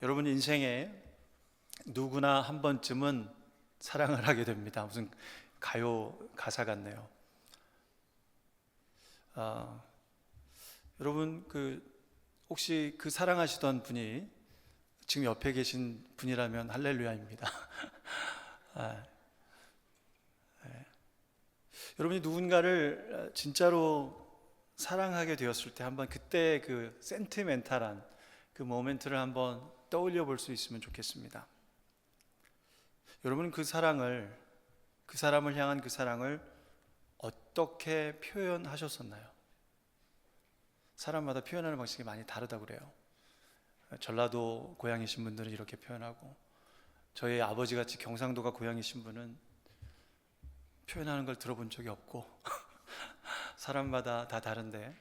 여러분 인생에 누구나 한 번쯤은 사랑을 하게 됩니다. 무슨 가요 가사 같네요. 아, 여러분 혹시 그 사랑하시던 분이 지금 옆에 계신 분이라면 할렐루야입니다. 아, 여러분이 누군가를 진짜로 사랑하게 되었을 때 한번 그때 그 센티멘탈한 그 모멘트를 한번 떠올려 볼 수 있으면 좋겠습니다. 여러분은 그 사람을 향한 그 사랑을 어떻게 표현하셨었나요? 사람마다 표현하는 방식이 많이 다르다고 그래요. 전라도 고향이신 분들은 이렇게 표현하고, 저희 아버지 같이 경상도가 고향이신 분은 표현하는 걸 들어본 적이 없고 사람마다 다 다른데,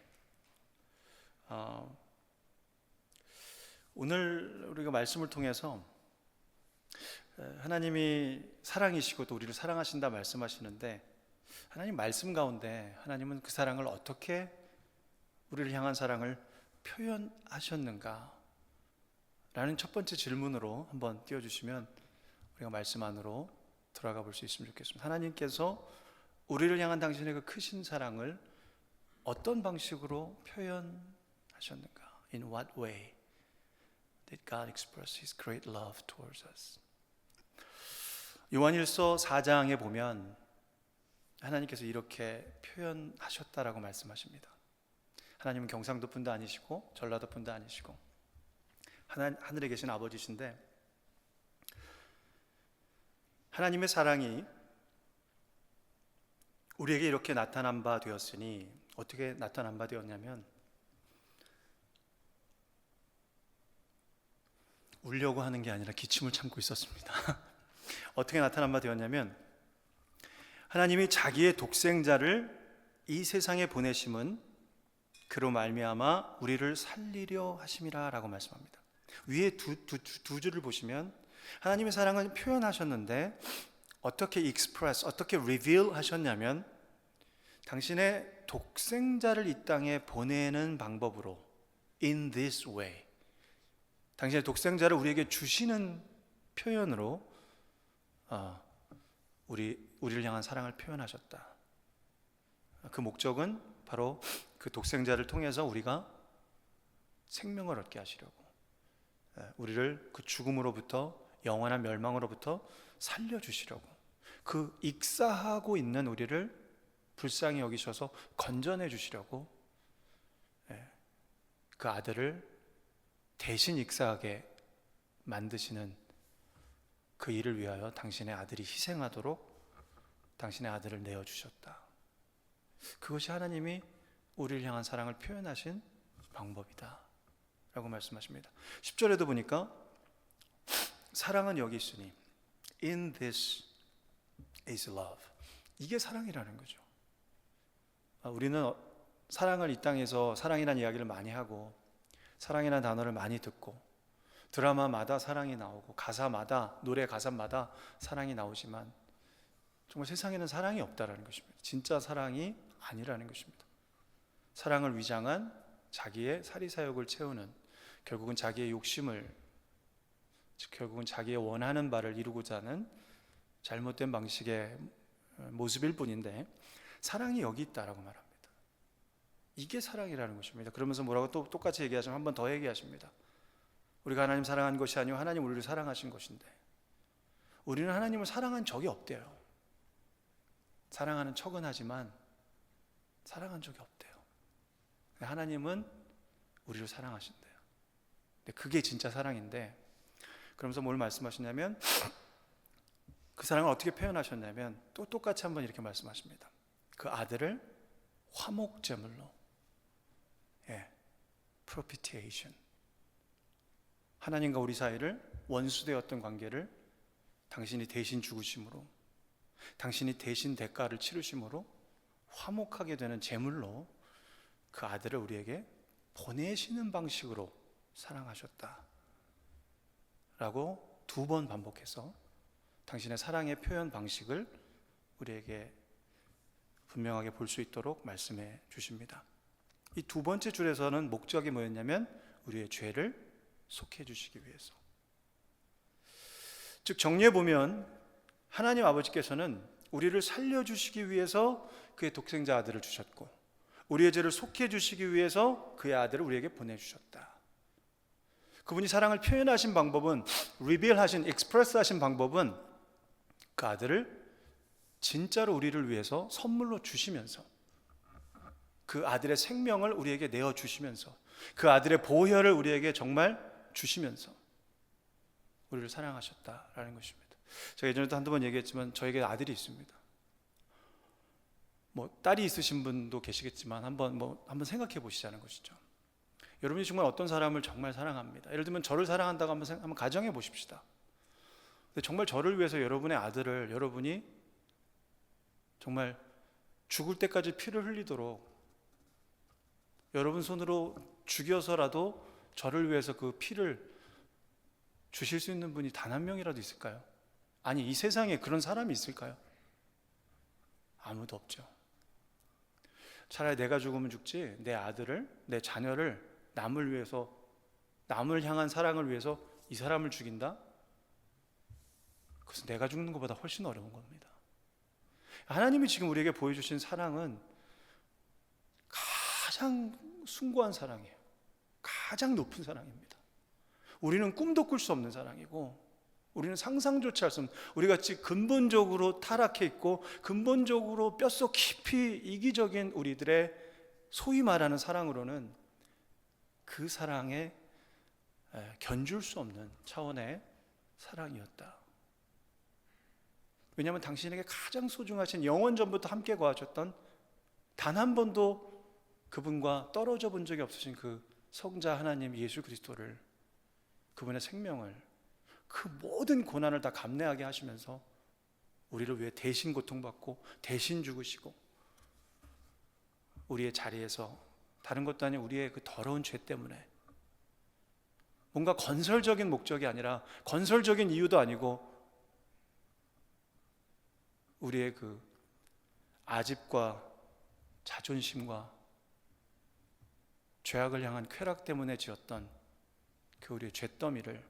오늘 우리가 말씀을 통해서 하나님이 사랑이시고 또 우리를 사랑하신다 말씀하시는데, 하나님 말씀 가운데 하나님은 그 사랑을 어떻게, 우리를 향한 사랑을 표현하셨는가 라는 첫 번째 질문으로 한번 띄워주시면 우리가 말씀 안으로 들어가 볼 수 있으면 좋겠습니다. 하나님께서 우리를 향한 당신의 그 크신 사랑을 어떤 방식으로 표현하셨는가? In what way did God express His great love towards us? 요한일서 4장에 보면 하나님께서 이렇게 표현하셨다라고 말씀하십니다. 하나님은 경상도 분도 아니시고 전라도 분도 아니시고 하늘에 계신 아버지신데, 하나님의 사랑이 우리에게 이렇게 나타난 바 되었으니, 어떻게 나타난 바 되었냐면 울려고 하는 게 아니라 기침을 참고 있었습니다. 어떻게 나타난 바 되었냐면, 하나님이 자기의 독생자를 이 세상에 보내심은 그로 말미암아 우리를 살리려 하심이라 라고 말씀합니다. 위에 두 줄을 보시면 하나님의 사랑을 표현하셨는데 어떻게 express, 어떻게 reveal 하셨냐면, 당신의 독생자를 이 땅에 보내는 방법으로, in this way, 당신의 독생자를 우리에게 주시는 표현으로 우리를 향한 사랑을 표현하셨다. 그 목적은 바로 그 독생자를 통해서 우리가 생명을 얻게 하시려고, 우리를 그 죽음으로부터, 영원한 멸망으로부터 살려주시려고, 그 익사하고 있는 우리를 불쌍히 여기셔서 건져내 주시려고 그 아들을 대신 익사하게 만드시는 그 일을 위하여 당신의 아들이 희생하도록 당신의 아들을 내어주셨다. 그것이 하나님이 우리를 향한 사랑을 표현하신 방법이다 라고 말씀하십니다. 10절에도 보니까 사랑은 여기 있으니 in this is love, 이게 사랑이라는 거죠. 우리는 사랑을 이 땅에서 사랑이라는 이야기를 많이 하고, 사랑이라는 단어를 많이 듣고, 드라마마다 사랑이 나오고, 가사마다, 노래 가사마다 사랑이 나오지만 정말 세상에는 사랑이 없다라는 것입니다. 진짜 사랑이 아니라는 것입니다. 사랑을 위장한 자기의 사리사욕을 채우는, 결국은 자기의 욕심을, 결국은 자기의 원하는 바를 이루고자 하는 잘못된 방식의 모습일 뿐인데, 사랑이 여기 있다라고 말합니다. 이게 사랑이라는 것입니다. 그러면서 뭐라고 또 똑같이 얘기하시면 한 번 더 얘기하십니다. 우리가 하나님 사랑한 것이 아니고 하나님 우리를 사랑하신 것인데, 우리는 하나님을 사랑한 적이 없대요. 사랑하는 척은 하지만 사랑한 적이 없대요. 하나님은 우리를 사랑하신대요. 근데 그게 진짜 사랑인데, 그러면서 뭘 말씀하시냐면, 그 사랑을 어떻게 표현하셨냐면 또 똑같이 한번 이렇게 말씀하십니다. 그 아들을 화목제물로, propitiation, 하나님과 우리 사이를 원수되었던 관계를 당신이 대신 죽으심으로, 당신이 대신 대가를 치르심으로 화목하게 되는 제물로 그 아들을 우리에게 보내시는 방식으로 사랑하셨다 라고 두 번 반복해서 당신의 사랑의 표현 방식을 우리에게 분명하게 볼 수 있도록 말씀해 주십니다. 이 두 번째 줄에서는 목적이 뭐였냐면 우리의 죄를 속해 주시기 위해서, 즉 정리해 보면 하나님 아버지께서는 우리를 살려주시기 위해서 그의 독생자 아들을 주셨고, 우리의 죄를 속해 주시기 위해서 그의 아들을 우리에게 보내주셨다. 그분이 사랑을 표현하신 방법은, 리빌하신, 익스프레스하신 방법은 그 아들을 진짜로 우리를 위해서 선물로 주시면서, 그 아들의 생명을 우리에게 내어주시면서, 그 아들의 보혈을 우리에게 정말 주시면서 우리를 사랑하셨다라는 것입니다. 제가 예전에도 한두 번 얘기했지만 저에게 아들이 있습니다. 딸이 있으신 분도 계시겠지만 한번 생각해 보시자는 것이죠. 여러분이 정말 어떤 사람을 정말 사랑합니다. 예를 들면 저를 사랑한다고 한번 가정해 보십시다. 근데 정말 저를 위해서 여러분의 아들을 여러분이 정말 죽을 때까지 피를 흘리도록 여러분 손으로 죽여서라도 저를 위해서 그 피를 주실 수 있는 분이 단 한 명이라도 있을까요? 아니, 이 세상에 그런 사람이 있을까요? 아무도 없죠. 차라리 내가 죽으면 죽지, 내 아들을, 내 자녀를 남을 위해서, 남을 향한 사랑을 위해서 이 사람을 죽인다? 그것은 내가 죽는 것보다 훨씬 어려운 겁니다. 하나님이 지금 우리에게 보여주신 사랑은 가장 숭고한 사랑이에요. 가장 높은 사랑입니다. 우리는 꿈도 꿀 수 없는 사랑이고, 우리는 상상조차 할 수 없는, 우리같이 근본적으로 타락해 있고 근본적으로 뼛속 깊이 이기적인 우리들의 소위 말하는 사랑으로는 그 사랑에 견줄 수 없는 차원의 사랑이었다. 왜냐하면 당신에게 가장 소중하신, 영원 전부터 함께 거하셨던, 단 한 번도 그분과 떨어져 본 적이 없으신 그 성자 하나님 예수 그리스도를, 그분의 생명을, 그 모든 고난을 다 감내하게 하시면서 우리를 위해 대신 고통받고 대신 죽으시고, 우리의 자리에서, 다른 것도 아닌 우리의 그 더러운 죄 때문에, 뭔가 건설적인 목적이 아니라, 건설적인 이유도 아니고, 우리의 그 아집과 자존심과 죄악을 향한 쾌락 때문에 지었던 그 우리의 죄더미를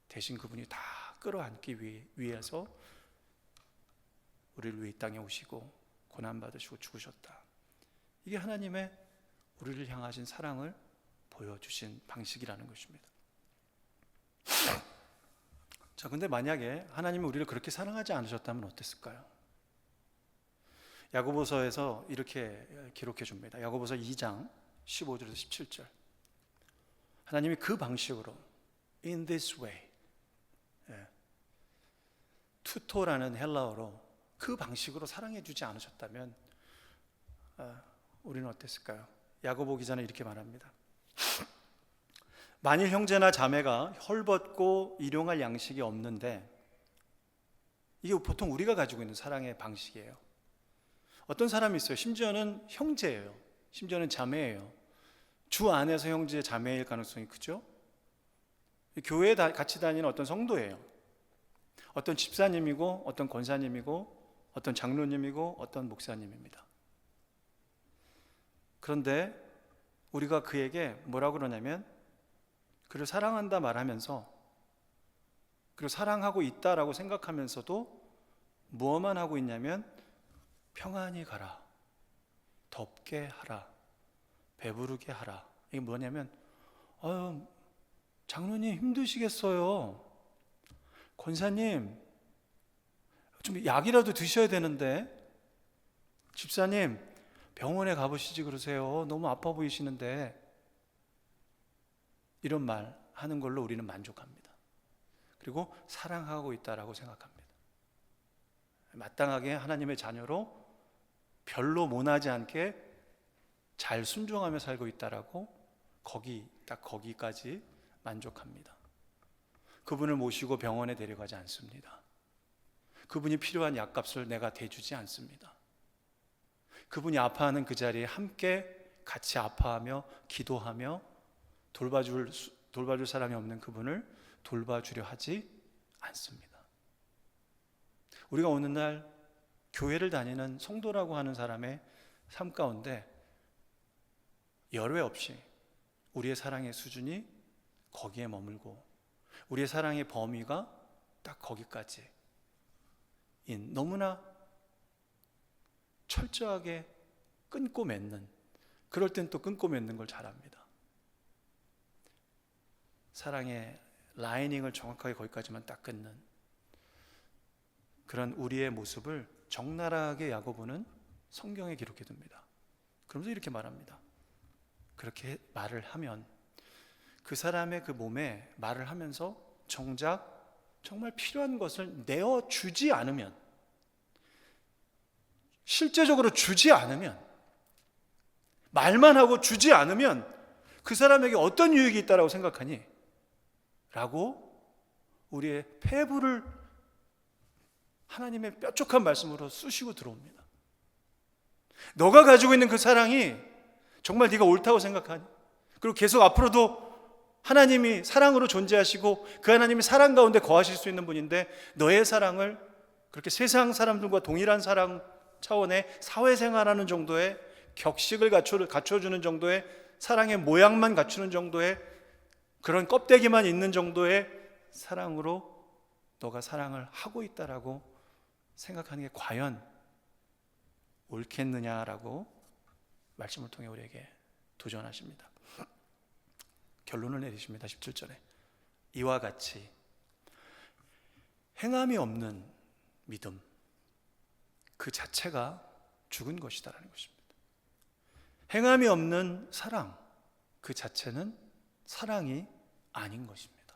대신 그분이 다 끌어안기 위해서 우리를 위해 이 땅에 오시고 고난받으시고 죽으셨다. 이게 하나님의 우리를 향하신 사랑을 보여주신 방식이라는 것입니다. 자, 근데 만약에 하나님이 우리를 그렇게 사랑하지 않으셨다면 어땠을까요? 야고보서에서 이렇게 기록해 줍니다. 야고보서 2장 15절에서 17절. 하나님이 그 방식으로, in this way, 투토라는 헬라어로 그 방식으로 사랑해 주지 않으셨다면 우리는 어땠을까요? 야고보 기자는 이렇게 말합니다. 만일 형제나 자매가 헐벗고 일용할 양식이 없는데, 이게 보통 우리가 가지고 있는 사랑의 방식이에요. 어떤 사람이 있어요. 심지어는 형제예요. 심지어는 자매예요. 주 안에서 형제 자매일 가능성이 크죠. 교회에 같이 다니는 어떤 성도예요. 어떤 집사님이고, 어떤 권사님이고, 어떤 장로님이고, 어떤 목사님입니다. 그런데 우리가 그에게 뭐라고 그러냐면, 그를 사랑한다 말하면서, 그리고 사랑하고 있다라고 생각하면서도 무엇만 하고 있냐면, 평안히 가라, 덥게 하라, 배부르게 하라. 이게 뭐냐면, 장로님 힘드시겠어요. 권사님 좀 약이라도 드셔야 되는데, 집사님 병원에 가보시지 그러세요. 너무 아파 보이시는데. 이런 말 하는 걸로 우리는 만족합니다. 그리고 사랑하고 있다라고 생각합니다. 마땅하게 하나님의 자녀로 별로 모나지 않게 잘 순종하며 살고 있다라고 딱 거기까지 만족합니다. 그분을 모시고 병원에 데려가지 않습니다. 그분이 필요한 약값을 내가 대주지 않습니다. 그분이 아파하는 그 자리에 함께 같이 아파하며 기도하며 돌봐줄 사람이 없는 그분을 돌봐주려 하지 않습니다. 우리가 어느 날 교회를 다니는 성도라고 하는 사람의 삶 가운데 열외 없이 우리의 사랑의 수준이 거기에 머물고, 우리의 사랑의 범위가 딱 거기까지 너무나 철저하게 끊고 맺는, 그럴 땐 또 끊고 맺는 걸 잘합니다. 사랑의 라이닝을 정확하게 거기까지만 딱 끊는 그런 우리의 모습을 적나라하게 야고보는 성경에 기록해 둡니다. 그러면서 이렇게 말합니다. 그렇게 말을 하면, 그 사람의 그 몸에 말을 하면서 정작 정말 필요한 것을 내어주지 않으면, 실제적으로 주지 않으면, 말만 하고 주지 않으면 그 사람에게 어떤 유익이 있다라고 생각하니? 라고 우리의 폐부를 하나님의 뾰족한 말씀으로 쑤시고 들어옵니다. 너가 가지고 있는 그 사랑이 정말 네가 옳다고 생각하니? 그리고 계속 앞으로도 하나님이 사랑으로 존재하시고 그 하나님이 사랑 가운데 거하실 수 있는 분인데, 너의 사랑을 그렇게 세상 사람들과 동일한 사랑 차원의 사회생활하는 정도의 격식을 갖춰주는 정도의 사랑의 모양만 갖추는 정도의 그런 껍데기만 있는 정도의 사랑으로 너가 사랑을 하고 있다라고 생각하는 게 과연 옳겠느냐라고 말씀을 통해 우리에게 도전하십니다. 결론을 내리십니다. 17절에 이와 같이 행함이 없는 믿음 그 자체가 죽은 것이다라는 것입니다. 행함이 없는 사랑 그 자체는 사랑이 아닌 것입니다.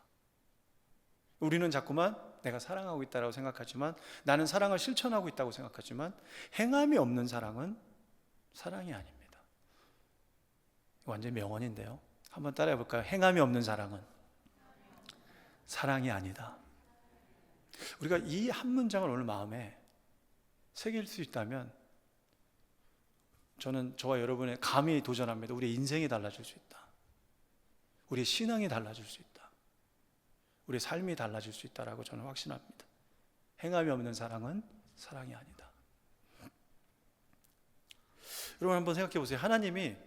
우리는 자꾸만 내가 사랑하고 있다고 생각하지만, 나는 사랑을 실천하고 있다고 생각하지만, 행함이 없는 사랑은 사랑이 아닙니다. 완전히 명언인데요, 한번 따라해 볼까요? 행함이 없는 사랑은 사랑이 아니다. 우리가 이 한 문장을 오늘 마음에 새길 수 있다면 저는 저와 여러분의 감히 도전합니다. 우리의 인생이 달라질 수 있다. 우리의 신앙이 달라질 수 있다. 우리의 삶이 달라질 수 있다라고 저는 확신합니다. 행함이 없는 사랑은 사랑이 아니다. 여러분 한번 생각해 보세요. 하나님이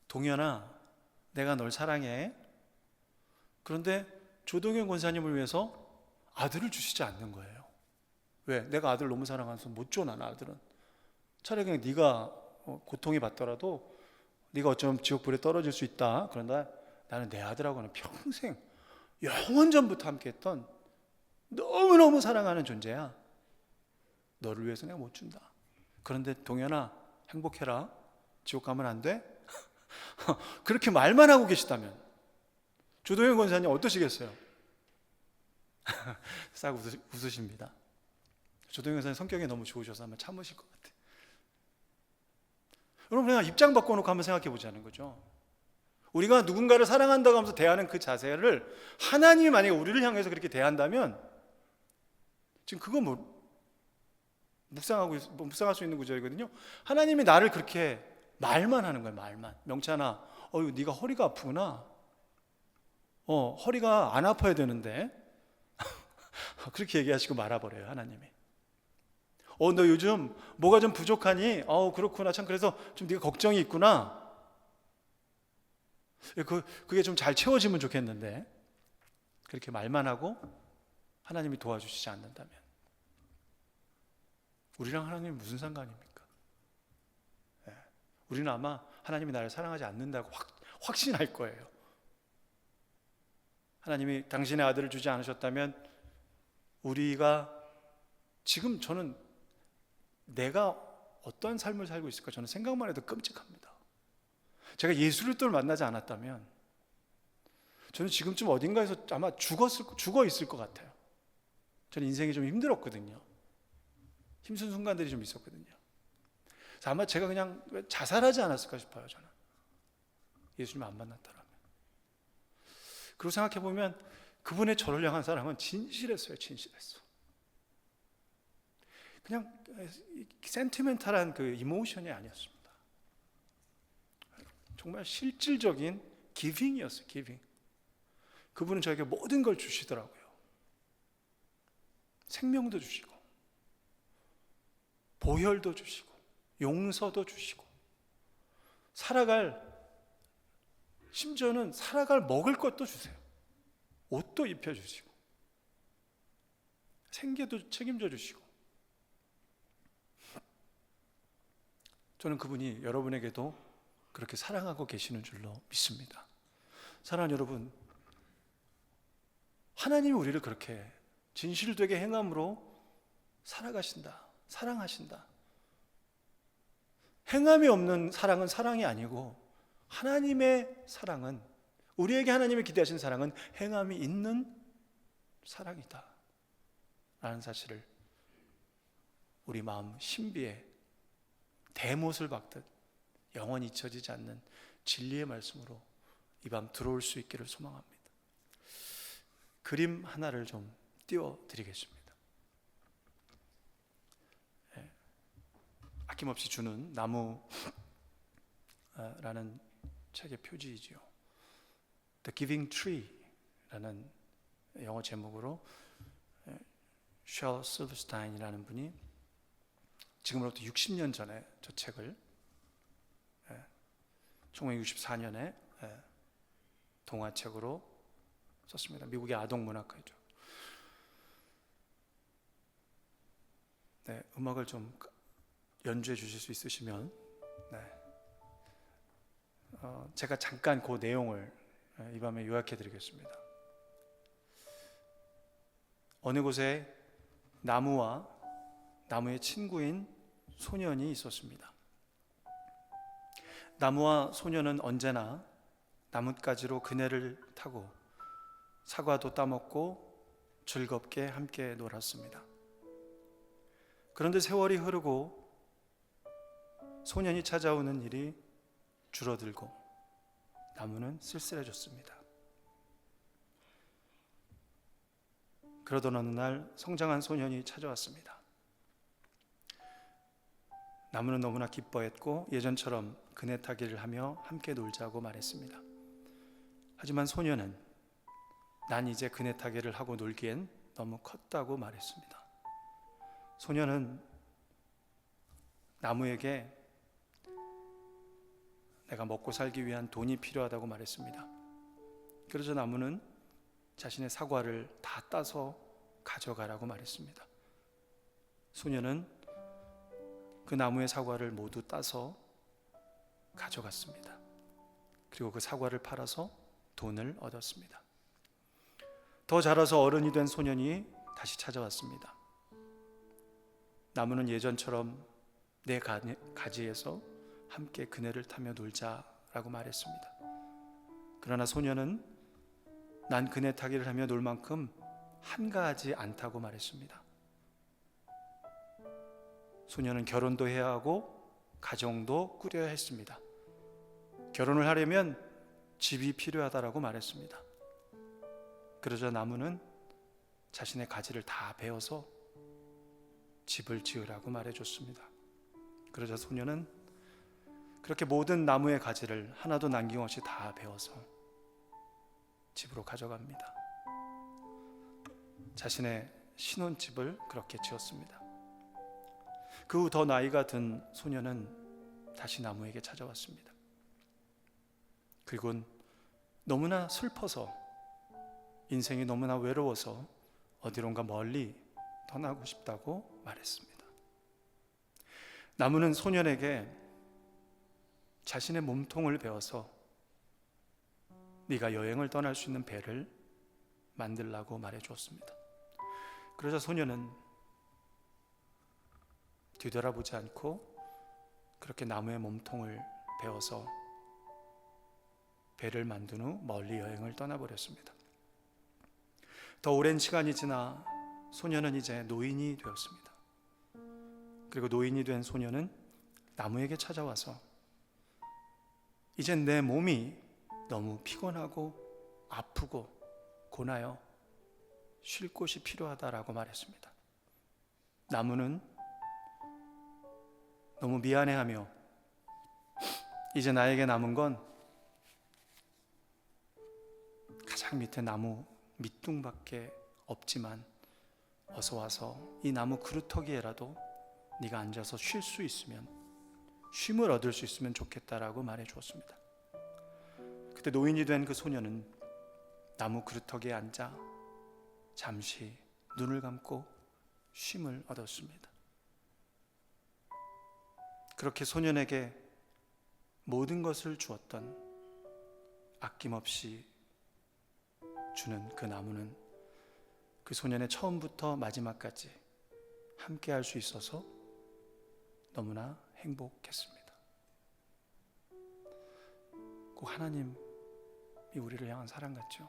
동현아 내가 널 사랑해. 그런데 조동현 권사님을 위해서 아들을 주시지 않는 거예요. 왜? 내가 아들 너무 사랑해서 못 줘. 나는 아들은 차라리 그냥 네가 고통이 받더라도 네가 어쩌면 지옥불에 떨어질 수 있다. 그런다 나는 내 아들하고는 평생 영원전부터 함께했던 너무너무 사랑하는 존재야. 너를 위해서 내가 못 준다. 그런데 동현아 행복해라. 지옥 가면 안 돼? 그렇게 말만 하고 계시다면 조동현 권사님 어떠시겠어요? 싹 웃으십니다. 조동현 권사님 성격이 너무 좋으셔서 아마 참으실 것 같아요. 여러분 그냥 입장 바꿔놓고 한번 생각해 보자는 거죠. 우리가 누군가를 사랑한다고 하면서 대하는 그 자세를 하나님이 만약에 우리를 향해서 그렇게 대한다면 지금 그거 묵상할 수 있는 구절이거든요. 하나님이 나를 그렇게 말만 하는 거예요. 말만. 명찬아 네가 허리가 아프구나. 허리가 안 아파야 되는데 그렇게 얘기하시고 말아버려요. 하나님이. 너 요즘 뭐가 좀 부족하니? 그렇구나. 참 그래서 좀 네가 걱정이 있구나. 그게 좀 잘 채워지면 좋겠는데 그렇게 말만 하고 하나님이 도와주시지 않는다면 우리랑 하나님이 무슨 상관입니까? 우리는 아마 하나님이 나를 사랑하지 않는다고 확신할 거예요. 하나님이 당신의 아들을 주지 않으셨다면 우리가 지금 저는 내가 어떤 삶을 살고 있을까 저는 생각만 해도 끔찍합니다. 제가 예수 그리스도를 만나지 않았다면 저는 지금쯤 어딘가에서 아마 죽어 있을 것 같아요. 저는 인생이 좀 힘들었거든요. 힘든 순간들이 좀 있었거든요. 그래서 아마 제가 그냥 자살하지 않았을까 싶어요. 저는 예수님 안 만났더라면. 그리고 생각해 보면 그분의 저를 향한 사랑은 진실했어요. 진실했어. 그냥 센티멘탈한 그 이모션이 아니었습니다. 정말 실질적인 기빙이었어요. 기빙. 그분은 저에게 모든 걸 주시더라고요. 생명도 주시고 보혈도 주시고 용서도 주시고 심지어는 살아갈 먹을 것도 주세요. 옷도 입혀주시고 생계도 책임져 주시고, 저는 그분이 여러분에게도 그렇게 사랑하고 계시는 줄로 믿습니다. 사랑하는 여러분, 하나님이 우리를 그렇게 진실되게 행함으로 살아가신다, 사랑하신다. 행함이 없는 사랑은 사랑이 아니고, 하나님의 사랑은, 우리에게 하나님이 기대하신 사랑은 행함이 있는 사랑이다 라는 사실을 우리 마음 신비에 대못을 박듯 영원히 잊혀지지 않는 진리의 말씀으로 이 밤 들어올 수 있기를 소망합니다. 그림 하나를 좀 띄워드리겠습니다. 아낌없이 주는 나무라는 책의 표지이지요. The Giving Tree라는 영어 제목으로 셜 실버스타인이라는 분이 지금으로부터 60년 전에 저 책을 1964년에 동화책으로 썼습니다. 미국의 아동 문학가죠. 네, 음악을 좀 연주해 주실 수 있으시면. 네. 제가 잠깐 그 내용을 이 밤에 요약해 드리겠습니다. 어느 곳에 나무와 나무의 친구인 소년이 있었습니다. 나무와 소년은 언제나 나뭇가지로 그네를 타고 사과도 따먹고 즐겁게 함께 놀았습니다. 그런데 세월이 흐르고 소년이 찾아오는 일이 줄어들고 나무는 쓸쓸해졌습니다. 그러던 어느 날 성장한 소년이 찾아왔습니다. 나무는 너무나 기뻐했고 예전처럼 그네 타기를 하며 함께 놀자고 말했습니다. 하지만 소년은 난 이제 그네 타기를 하고 놀기엔 너무 컸다고 말했습니다. 소년은 나무에게 내가 먹고 살기 위한 돈이 필요하다고 말했습니다. 그래서 나무는 자신의 사과를 다 따서 가져가라고 말했습니다. 소년은 그 나무의 사과를 모두 따서 가져갔습니다. 그리고 그 사과를 팔아서 돈을 얻었습니다. 더 자라서 어른이 된 소년이 다시 찾아왔습니다. 나무는 예전처럼 내 가지에서 함께 그네를 타며 놀자라고 말했습니다. 그러나 소년은 난 그네 타기를 하며 놀 만큼 한가하지 않다고 말했습니다. 소년은 결혼도 해야 하고 가정도 꾸려야 했습니다. 결혼을 하려면 집이 필요하다라고 말했습니다. 그러자 나무는 자신의 가지를 다 베어서 집을 지으라고 말해줬습니다. 그러자 소년은 그렇게 모든 나무의 가지를 하나도 남김없이 다 베어서 집으로 가져갑니다. 자신의 신혼집을 그렇게 지었습니다. 그 후 더 나이가 든 소년은 다시 나무에게 찾아왔습니다. 그리고 너무나 슬퍼서, 인생이 너무나 외로워서 어디론가 멀리 떠나고 싶다고 말했습니다. 나무는 소년에게 자신의 몸통을 베어서 네가 여행을 떠날 수 있는 배를 만들라고 말해주었습니다. 그러자 소년은 뒤돌아보지 않고 그렇게 나무의 몸통을 베어서 배를 만든 후 멀리 여행을 떠나버렸습니다. 더 오랜 시간이 지나 소년은 이제 노인이 되었습니다. 그리고 노인이 된 소년은 나무에게 찾아와서 이젠 내 몸이 너무 피곤하고 아프고 고나요 쉴 곳이 필요하다라고 말했습니다. 나무는 너무 미안해하며 이제 나에게 남은 건 가장 밑에 나무 밑둥밖에 없지만 어서 와서 이 나무 그루터기에라도 네가 앉아서 쉴 수 있으면, 쉼을 얻을 수 있으면 좋겠다라고 말해 주었습니다. 그때 노인이 된 그 소년은 나무 그루터기에 앉아 잠시 눈을 감고 쉼을 얻었습니다. 그렇게 소년에게 모든 것을 주었던, 아낌없이 주는 그 나무는 그 소년의 처음부터 마지막까지 함께 할 수 있어서 너무나 행복했습니다. 꼭 하나님이 우리를 향한 사랑 같죠?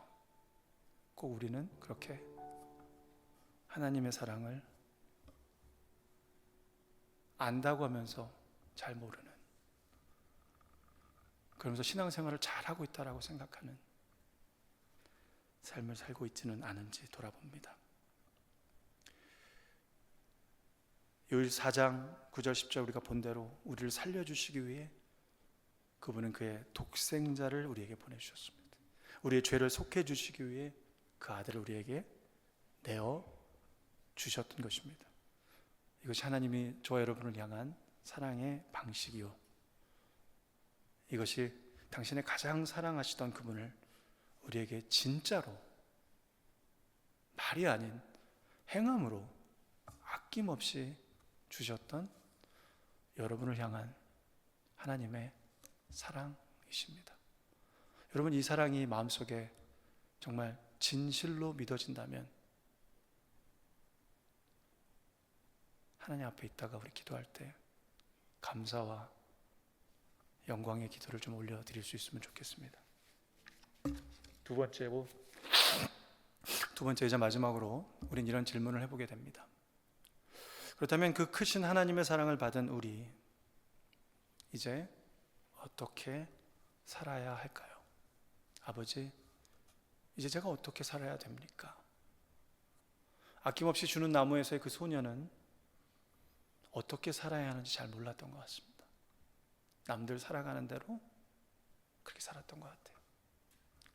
꼭 우리는 그렇게 하나님의 사랑을 안다고 하면서 잘 모르는, 그러면서 신앙생활을 잘하고 있다고 생각하는 삶을 살고 있지는 않은지 돌아봅니다. 요일 4장 9절 10절 우리가 본 대로 우리를 살려주시기 위해 그분은 그의 독생자를 우리에게 보내주셨습니다. 우리의 죄를 속해 주시기 위해 그 아들을 우리에게 내어 주셨던 것입니다. 이것이 하나님이 저와 여러분을 향한 사랑의 방식이요, 이것이 당신의 가장 사랑하시던 그분을 우리에게 진짜로, 말이 아닌 행함으로 아낌없이 주셨던 여러분을 향한 하나님의 사랑이십니다. 여러분, 이 사랑이 마음속에 정말 진실로 믿어진다면 하나님 앞에 있다가 우리 기도할 때 감사와 영광의 기도를 좀 올려드릴 수 있으면 좋겠습니다. 두 번째 이제 마지막으로 우린 이런 질문을 해보게 됩니다. 그렇다면 그 크신 하나님의 사랑을 받은 우리, 이제 어떻게 살아야 할까요? 아버지, 이제 제가 어떻게 살아야 됩니까? 아낌없이 주는 나무에서의 그 소년은 어떻게 살아야 하는지 잘 몰랐던 것 같습니다. 남들 살아가는 대로 그렇게 살았던 것 같아요.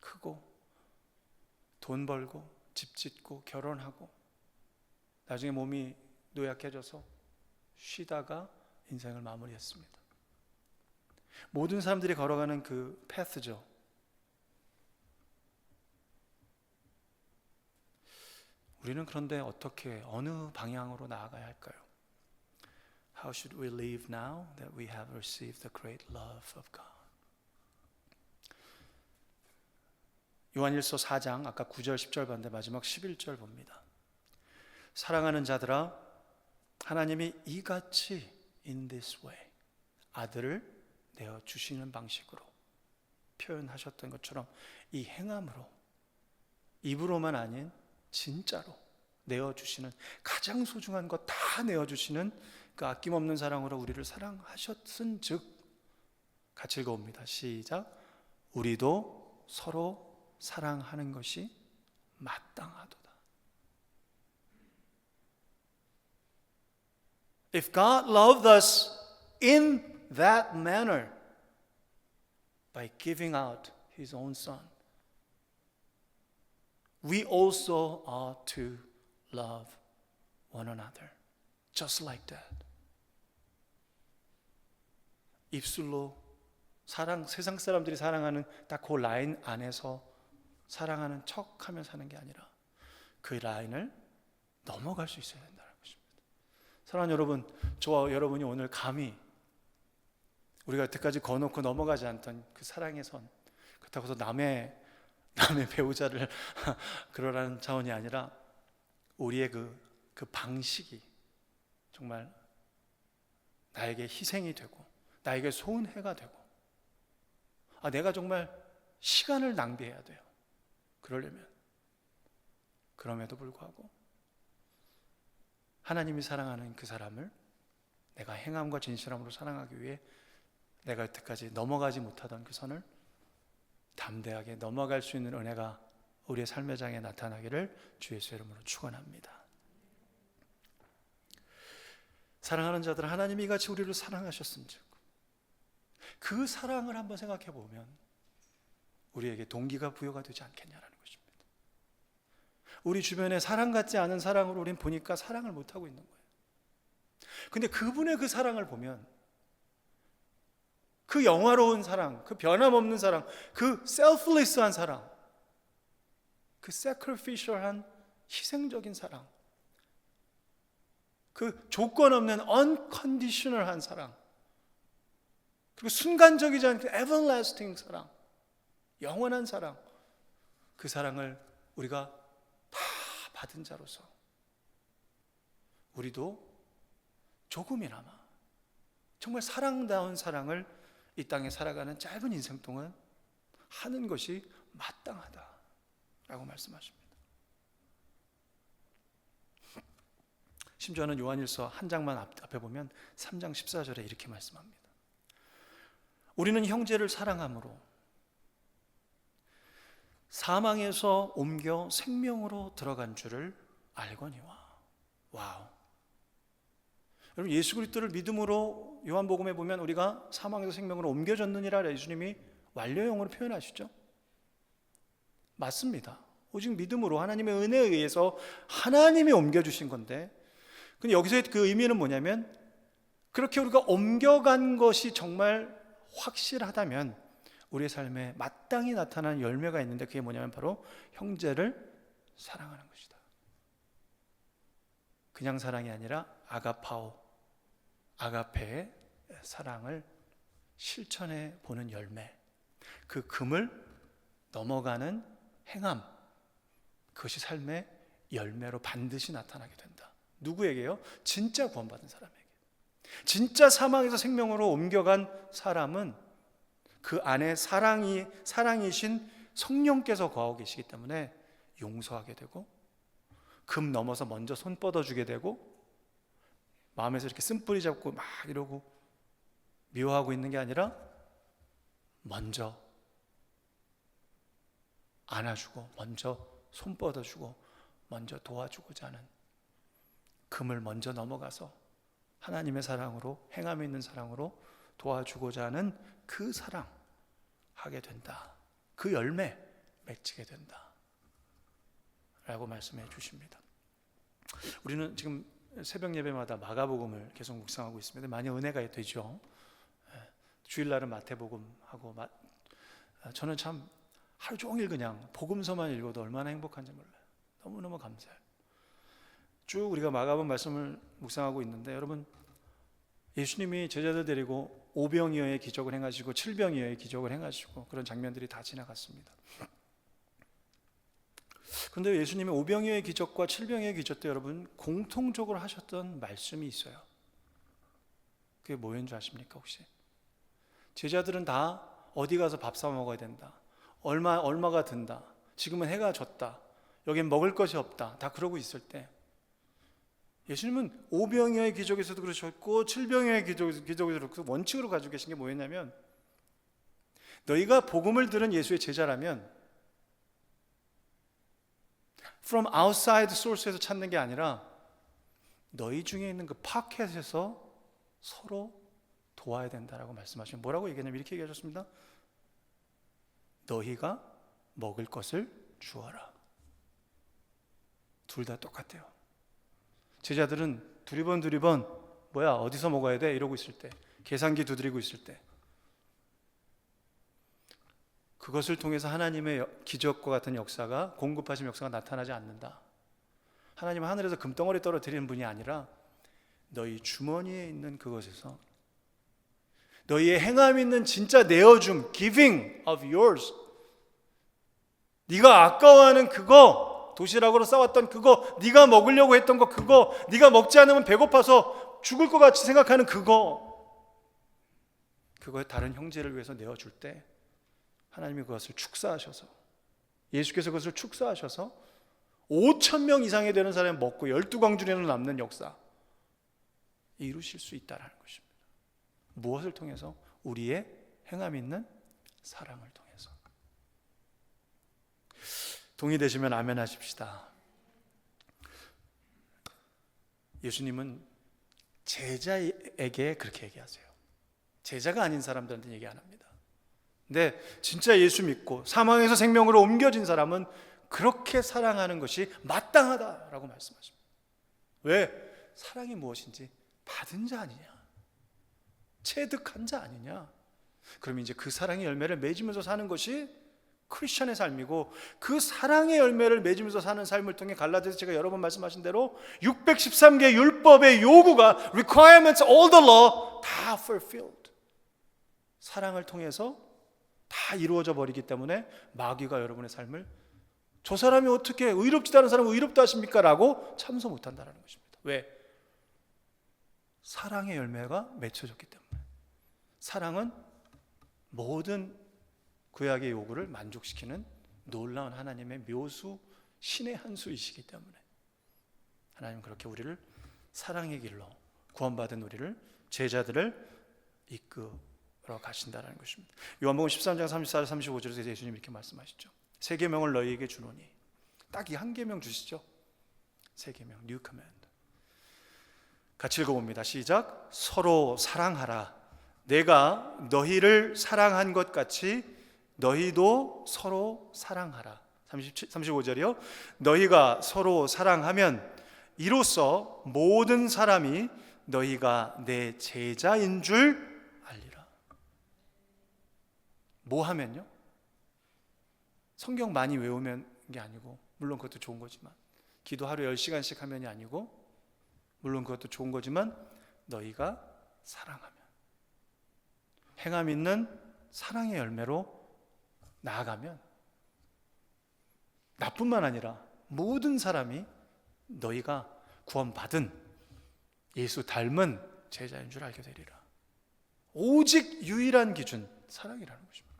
크고 돈 벌고 집 짓고 결혼하고 나중에 몸이 노약해져서 쉬다가 인생을 마무리했습니다. 모든 사람들이 걸어가는 그 패스죠. 우리는 그런데 어떻게, 어느 방향으로 나아가야 할까요? How should we live now that we have received the great love of God? 요한일서 4장 아까 9절 10절 봤는데 마지막 11절 봅니다. 사랑하는 자들아, 하나님이 이같이 in this way 아들을 내어 주시는 방식으로 표현하셨던 것처럼 이 행함으로, 입으로만 아닌 진짜로 내어주시는, 가장 소중한 것 다 내어주시는 그 아낌없는 사랑으로 우리를 사랑하셨은 즉, 같이 읽어봅니다. 시작. 우리도 서로 사랑하는 것이 마땅하도다. If God loved us in that manner by giving out His own Son, we also ought to love one another just like that. 입술로 사랑, 세상 사람들이 사랑하는 딱 그 라인 안에서 사랑하는 척하며 사는 게 아니라 그 라인을 넘어갈 수 있어야 된다는 것입니다. 사랑하는 여러분, 저와 여러분이 오늘 감히 우리가 여태까지 거놓고 넘어가지 않던 그 사랑의 선, 그렇다고 해서 남의 배우자를 그러라는 차원이 아니라 우리의 그 방식이 정말 나에게 희생이 되고 나에게 손해가 되고, 내가 정말 시간을 낭비해야 돼요. 그러려면. 그럼에도 불구하고 하나님이 사랑하는 그 사람을 내가 행함과 진실함으로 사랑하기 위해 내가 여태까지 넘어가지 못하던 그 선을 담대하게 넘어갈 수 있는 은혜가 우리의 삶의 장에 나타나기를 주 예수의 이름으로 축원합니다. 사랑하는 자들, 하나님이 같이 우리를 사랑하셨은즉 그 사랑을 한번 생각해 보면 우리에게 동기가 부여가 되지 않겠냐라는 것입니다. 우리 주변에 사랑 같지 않은 사랑으로 우린 보니까 사랑을 못하고 있는 거예요. 근데 그분의 그 사랑을 보면, 그 영화로운 사랑, 그 변함없는 사랑, 그 selfless한 사랑, 그 sacrificial한 희생적인 사랑, 그 조건 없는 unconditional한 사랑, 그리고 순간적이지 않은 everlasting 사랑, 영원한 사랑, 그 사랑을 우리가 다 받은 자로서 우리도 조금이나마 정말 사랑다운 사랑을 이 땅에 살아가는 짧은 인생 동안 하는 것이 마땅하다라고 말씀하십니다. 심지어는 요한일서 한 장만 앞에 보면 3장 14절에 이렇게 말씀합니다. 우리는 형제를 사랑함으로 사망에서 옮겨 생명으로 들어간 줄을 알거니와. 와우. 여러분, 예수 그리스도를 믿음으로 요한복음에 보면 우리가 사망에서 생명으로 옮겨졌느니라 예수님이 완료형으로 표현하시죠. 맞습니다. 오직 믿음으로 하나님의 은혜에 의해서 하나님이 옮겨주신 건데, 근데 여기서의 그 의미는 뭐냐면, 그렇게 우리가 옮겨간 것이 정말 확실하다면 우리의 삶에 마땅히 나타나는 열매가 있는데, 그게 뭐냐면 바로 형제를 사랑하는 것이다. 그냥 사랑이 아니라 아가파오, 아가페의 사랑을 실천해 보는 열매, 그 금을 넘어가는 행함, 그것이 삶의 열매로 반드시 나타나게 된다. 누구에게요? 진짜 구원받은 사람에게. 진짜 사망에서 생명으로 옮겨간 사람은 그 안에 사랑이신 성령께서 거하고 계시기 때문에 용서하게 되고, 금 넘어서 먼저 손 뻗어주게 되고, 마음에서 이렇게 쓴뿌리 잡고 막 이러고 미워하고 있는 게 아니라 먼저 안아주고, 먼저 손 뻗어주고, 먼저 도와주고자 하는, 금을 먼저 넘어가서 하나님의 사랑으로, 행함이 있는 사랑으로 도와주고자 하는 그 사랑 하게 된다. 그 열매 맺히게 된다 라고 말씀해 주십니다. 우리는 지금 새벽 예배마다 마가복음을 계속 묵상하고 있습니다. 많이 은혜가 되죠. 주일날은 마태복음하고, 저는 참 하루 종일 그냥 복음서만 읽어도 얼마나 행복한지 몰라요. 너무너무 감사해요. 쭉 우리가 마가복음 말씀을 묵상하고 있는데, 여러분, 예수님이 제자들 데리고 오병이어의 기적을 행하시고 7병이어의 기적을 행하시고 그런 장면들이 다 지나갔습니다. 그런데 예수님이 오병이어의 기적과 7병이어의 기적 때 여러분 공통적으로 하셨던 말씀이 있어요. 그게 뭐인 줄 아십니까 혹시? 제자들은 다 어디 가서 밥 사 먹어야 된다, 얼마가 든다, 지금은 해가 졌다, 여긴 먹을 것이 없다, 다 그러고 있을 때 예수님은 오병이어의 기적에서도 그러셨고 7병이어의 기적에서도 그 원칙으로 가지고 계신 게 뭐였냐면, 너희가 복음을 들은 예수의 제자라면 from outside source에서 찾는 게 아니라 너희 중에 있는 그 파켓에서 서로 도와야 된다라고 말씀하시면, 뭐라고 얘기했냐면 이렇게 얘기하셨습니다. 너희가 먹을 것을 주어라. 둘 다 똑같아요. 제자들은 두리번 뭐야 어디서 먹어야 돼 이러고 있을 때, 계산기 두드리고 있을 때, 그것을 통해서 하나님의 기적과 같은 역사가, 공급하신 역사가 나타나지 않는다. 하나님은 하늘에서 금덩어리 떨어뜨리는 분이 아니라 너희 주머니에 있는 그것에서, 너희의 행함 있는 진짜 내어줌, giving of yours, 네가 아까워하는 그거, 도시락으로 싸왔던 그거, 네가 먹으려고 했던 거, 그거, 네가 먹지 않으면 배고파서 죽을 것 같이 생각하는 그거에 다른 형제를 위해서 내어줄 때 하나님이 그것을 축사하셔서, 예수께서 그것을 축사하셔서 5,000명 이상이 되는 사람이 먹고 12광주리로 남는 역사 이루실 수 있다는 것입니다. 무엇을 통해서? 우리의 행함 있는 사랑을 통해서. 동의되시면 아멘 하십시다. 예수님은 제자에게 그렇게 얘기하세요. 제자가 아닌 사람들한테 얘기 안 합니다. 근데 진짜 예수 믿고 사망에서 생명으로 옮겨진 사람은 그렇게 사랑하는 것이 마땅하다라고 말씀하십니다. 왜? 사랑이 무엇인지 받은 자 아니냐, 체득한 자 아니냐. 그럼 이제 그 사랑의 열매를 맺으면서 사는 것이 크리스천의 삶이고, 그 사랑의 열매를 맺으면서 사는 삶을 통해 갈라디아서 제가 여러 번 말씀하신 대로 613개 율법의 요구가, requirements, all the law 다 fulfilled, 사랑을 통해서 다 이루어져 버리기 때문에 마귀가 여러분의 삶을 저 사람이 어떻게 의롭지도 않은 사람을 의롭다 하십니까? 라고 참소 못한다는 것입니다. 왜? 사랑의 열매가 맺혀졌기 때문에. 사랑은 모든 구약의 요구를 만족시키는 놀라운 하나님의 묘수, 신의 한 수이시기 때문에 하나님은 그렇게 우리를 사랑의 길로 구원받은 우리를, 제자들을 이끌어 가신다는 것입니다. 요한복음 13장 34절 35절에서 예수님 이렇게 말씀하시죠. 세 계명을 너희에게 주노니. 딱 이 한 계명 주시죠. 세 계명, New Command. 같이 읽어봅니다. 시작. 서로 사랑하라. 내가 너희를 사랑한 것 같이 너희도 서로 사랑하라. 35절이요. 너희가 서로 사랑하면 이로써 모든 사람이 너희가 내 제자인 줄 알리라. 뭐 하면요? 성경 많이 외우면 게 아니고, 물론 그것도 좋은 거지만, 기도 하루에 10시간씩 하면이 아니고, 물론 그것도 좋은 거지만, 너희가 사랑하면, 행함 있는 사랑의 열매로 나아가면 나뿐만 아니라 모든 사람이 너희가 구원받은 예수 닮은 제자인 줄 알게 되리라. 오직 유일한 기준, 사랑이라는 것입니다.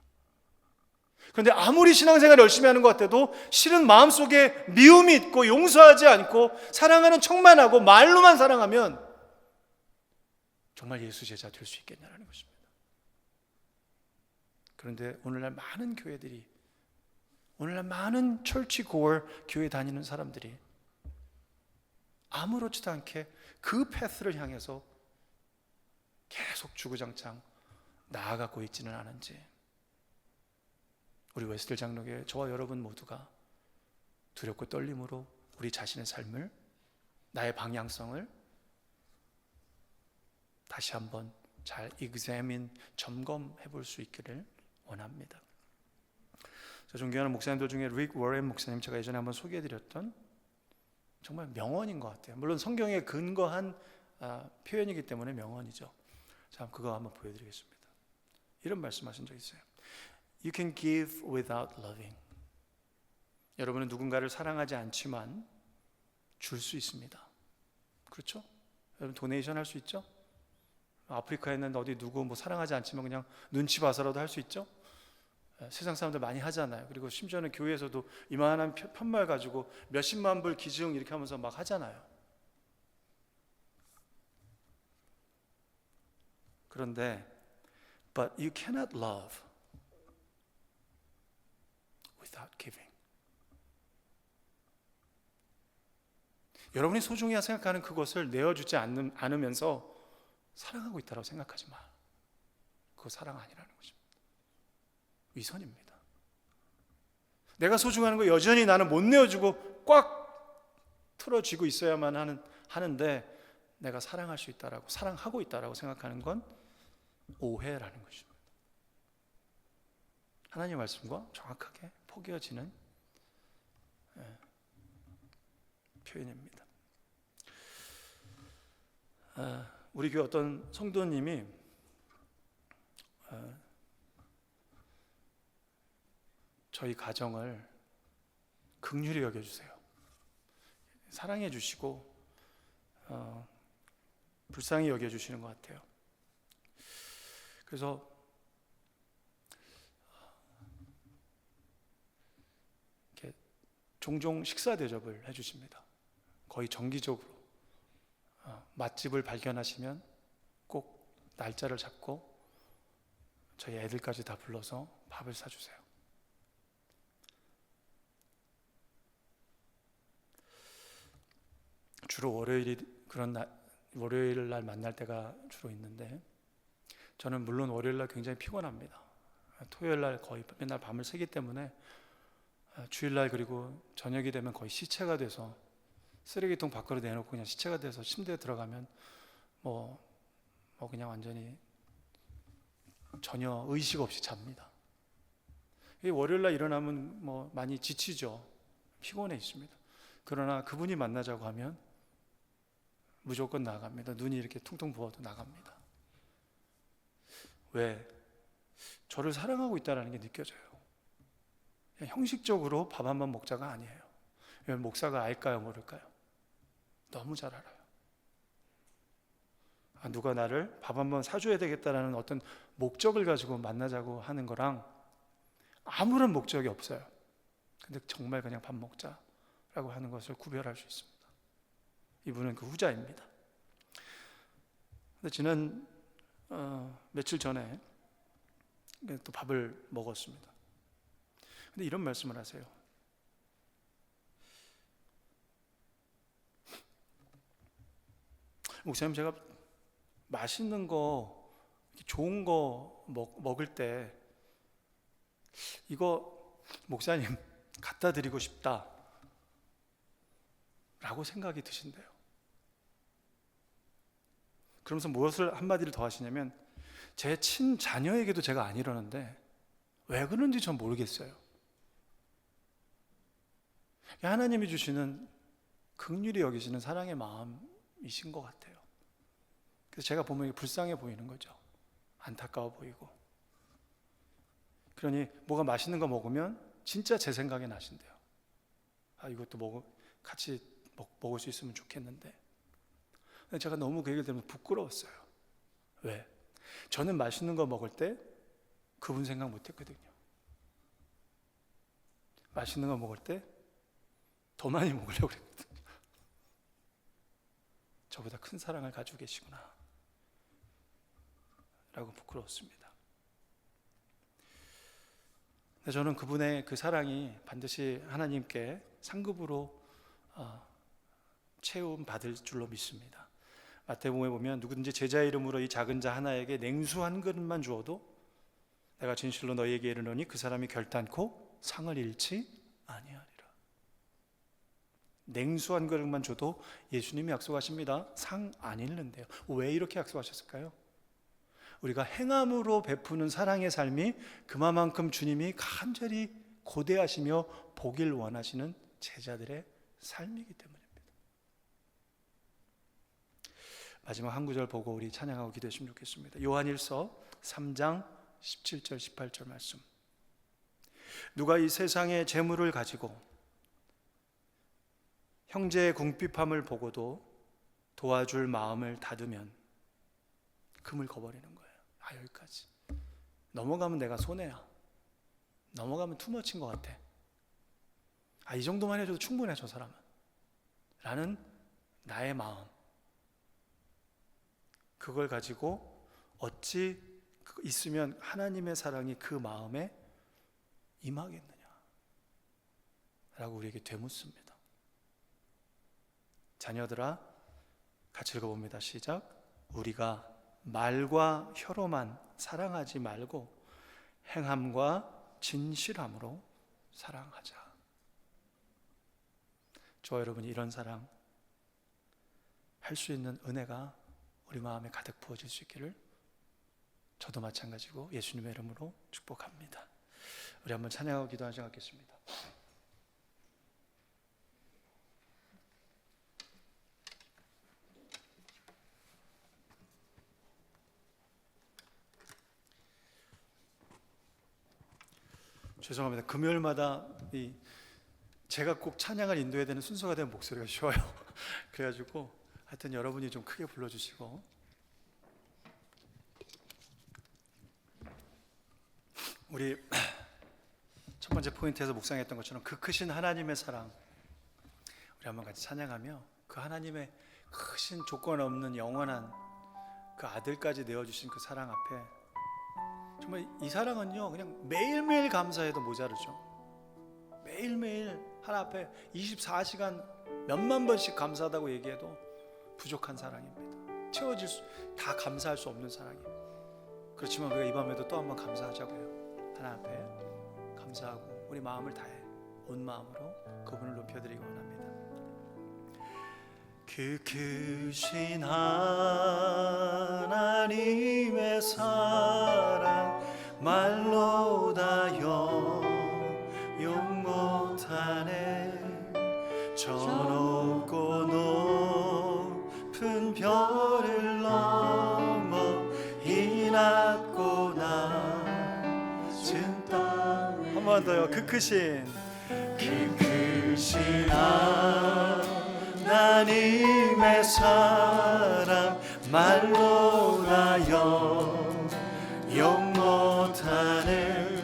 그런데 아무리 신앙생활 열심히 하는 것 같아도 실은 마음속에 미움이 있고 용서하지 않고 사랑하는 척만 하고 말로만 사랑하면 정말 예수 제자 될 수 있겠냐는 것입니다. 그런데 오늘날 많은 교회들이, 오늘날 많은 철치고월 교회 다니는 사람들이 아무렇지도 않게 그 패스를 향해서 계속 주구장창 나아가고 있지는 않은지, 우리 웨스트 장로교회 저와 여러분 모두가 두렵고 떨림으로 우리 자신의 삶을, 나의 방향성을 다시 한번 잘 examine, 점검해 볼 수 있기를 원합니다. 존경하는 목사님들 중에 릭 워렌 목사님, 제가 예전에 한번 소개해드렸던 정말 명언인 것 같아요. 물론 성경에 근거한 표현이기 때문에 명언이죠. 자, 그거 한번 보여드리겠습니다. 이런 말씀하신 적 있어요. You can give without loving. 여러분은 누군가를 사랑하지 않지만 줄 수 있습니다. 그렇죠? 여러분 도네이션 할 수 있죠? 아프리카에 있는 어디 누구 뭐 사랑하지 않지만 그냥 눈치 봐서라도 할 수 있죠? 세상 사람들 많이 하잖아요. 그리고 심지어는 교회에서도 이만한 편말 가지고 몇십만 불 기증 이렇게 하면서 막 하잖아요. 그런데 But you cannot love without giving. 여러분이 소중히 생각하는 그것을 내어주지 않으면서 사랑하고 있다고 생각하지 마. 그거 사랑 아니라는 것입니다. 위선입니다. 내가 소중한 거 여전히 나는 못 내어주고 꽉 틀어쥐고 있어야만 하는데 내가 사랑할 수 있다라고, 사랑하고 있다라고 생각하는 건 오해라는 것입니다. 하나님의 말씀과 정확하게 포개어지는 표현입니다. 우리 교회 어떤 성도님이 저희 가정을 긍휼히 여겨주세요. 사랑해 주시고 불쌍히 여겨주시는 것 같아요. 그래서 이렇게 종종 식사 대접을 해주십니다. 거의 정기적으로 맛집을 발견하시면 꼭 날짜를 잡고 저희 애들까지 다 불러서 밥을 사주세요. 주로 월요일 날 만날 때가 주로 있는데, 저는 물론 월요일 날 굉장히 피곤합니다. 토요일 날 거의 맨날 밤을 새기 때문에 주일 날 그리고 저녁이 되면 거의 시체가 돼서 쓰레기통 밖으로 내놓고 그냥 시체가 돼서 침대에 들어가면 뭐 그냥 완전히 전혀 의식 없이 잡니다. 월요일 날 일어나면 뭐 많이 지치죠. 피곤해 있습니다. 그러나 그분이 만나자고 하면 무조건 나갑니다. 눈이 이렇게 퉁퉁 부어도 나갑니다. 왜? 저를 사랑하고 있다는 게 느껴져요. 그냥 형식적으로 밥 한 번 먹자가 아니에요. 목사가 알까요? 모를까요? 너무 잘 알아요. 누가 나를 밥 한 번 사줘야 되겠다라는 어떤 목적을 가지고 만나자고 하는 거랑 아무런 목적이 없어요. 근데 정말 그냥 밥 먹자라고 하는 것을 구별할 수 있습니다. 이분은 그 후자입니다. 근데 지난 며칠 전에 또 밥을 먹었습니다. 근데 이런 말씀을 하세요. 목사님, 제가 맛있는 거, 좋은 거 먹을 때 이거 목사님 갖다 드리고 싶다 라고 생각이 드신대요. 그러면서 무엇을 한마디를 더 하시냐면, 제 친자녀에게도 제가 안 이러는데 왜 그런지 전 모르겠어요. 하나님이 주시는 긍휼히 여기시는 사랑의 마음이신 것 같아요. 그래서 제가 보면 이게 불쌍해 보이는 거죠. 안타까워 보이고. 그러니 뭐가 맛있는 거 먹으면 진짜 제 생각이 나신대요. 이것도 같이 먹을 수 있으면 좋겠는데. 제가 너무 그 얘기를 들으면 부끄러웠어요. 왜? 저는 맛있는 거 먹을 때 그분 생각 못 했거든요. 맛있는 거 먹을 때 더 많이 먹으려고 그랬거든요. 저보다 큰 사랑을 가지고 계시구나 라고 부끄러웠습니다. 근데 저는 그분의 그 사랑이 반드시 하나님께 상급으로 채움 받을 줄로 믿습니다. 마태복음에 보면 누구든지 제자의 이름으로 이 작은 자 하나에게 냉수 한 그릇만 주어도 내가 진실로 너희에게 이르노니 그 사람이 결단코 상을 잃지 아니하리라. 냉수 한 그릇만 줘도 예수님이 약속하십니다. 상 안 잃는데요. 왜 이렇게 약속하셨을까요? 우리가 행함으로 베푸는 사랑의 삶이 그만큼 주님이 간절히 고대하시며 보길 원하시는 제자들의 삶이기 때문입니다. 마지막 한 구절 보고 우리 찬양하고 기도했으면 좋겠습니다. 요한일서 3장 17절 18절 말씀. 누가 이 세상의 재물을 가지고 형제의 궁핍함을 보고도 도와줄 마음을 닫으면 금을 거버리는 거예요. 여기까지. 넘어가면 내가 손해야. 넘어가면 투머치인 것 같아. 이 정도만 해줘도 충분해, 저 사람은. 라는 나의 마음. 그걸 가지고 어찌 있으면 하나님의 사랑이 그 마음에 임하겠느냐 라고 우리에게 되묻습니다. 자녀들아, 같이 읽어봅니다. 시작. 우리가 말과 혀로만 사랑하지 말고 행함과 진실함으로 사랑하자. 저와 여러분이 이런 사랑 할 수 있는 은혜가 우리 마음에 가득 부어질 수 있기를 저도 마찬가지고 예수님의 이름으로 축복합니다. 우리 한번 찬양하고 기도하겠습니다. 죄송합니다. 금요일마다 제가 꼭 찬양을 인도해야 되는 순서가 되면 목소리가 쉬워요. 그래가지고 하여튼 여러분이 좀 크게 불러주시고, 우리 첫 번째 포인트에서 묵상했던 것처럼 그 크신 하나님의 사랑, 우리 한번 같이 찬양하며 그 하나님의 크신 조건 없는 영원한 그 아들까지 내어주신 그 사랑 앞에 정말 이 사랑은요, 그냥 매일매일 감사해도 모자르죠. 매일매일 하나 앞에 24시간 몇만 번씩 감사하다고 얘기해도 부족한 사랑입니다. 다 감사할 수 없는 사랑이에요. 그렇지만 우리가 이 밤에도 또 한번 감사하자고요. 하나 앞에 감사하고 우리 마음을 다해 온 마음으로 그분을 높여드리기 원합니다. 그 크신 하나님의 사랑 말로 다 저 높고 높은 별을 넘어 이 낮고 낮은 땅 한 번 더요. 그 크신 하나님의 사랑 말로 용 못하는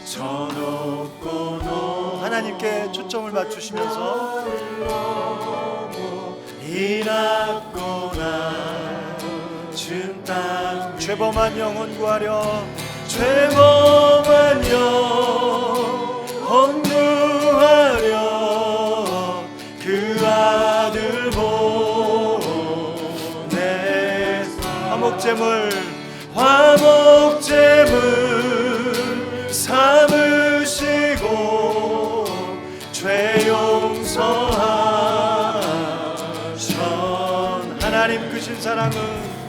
저 높고 높은 하나님께 초점을 맞추시면서 이 낮고 낮은 땅 죄범한 영혼 구하려 죄범한 영혼 구하려 그 아들 보내 화목제물 삼으시고 죄 용서하션 하나님 크신 사랑은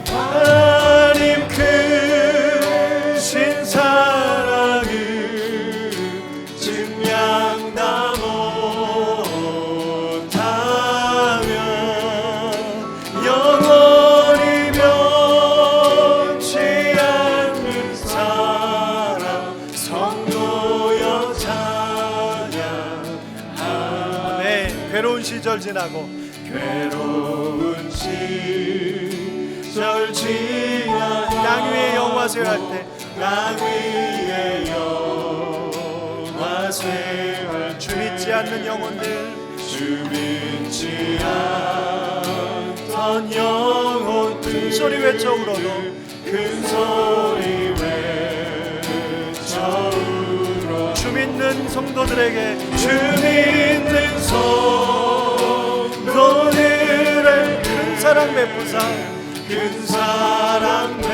하나님 크신 사랑은 증량다 못하면 영원히 변치 않는 사랑 성도여 찬양하네. 괴로운 시절 지나고 땅 위에 영화 쇠할 때 땅 위에 영화 쇠할 주 믿지 않는 영혼들 주 믿지 않던 영혼들 큰 소리 외쳐 울어도 큰 소리 외쳐 울어 주 믿는 성도들에게 주 믿는 성도들의 큰 사랑 베푸사 큰 사랑 베푸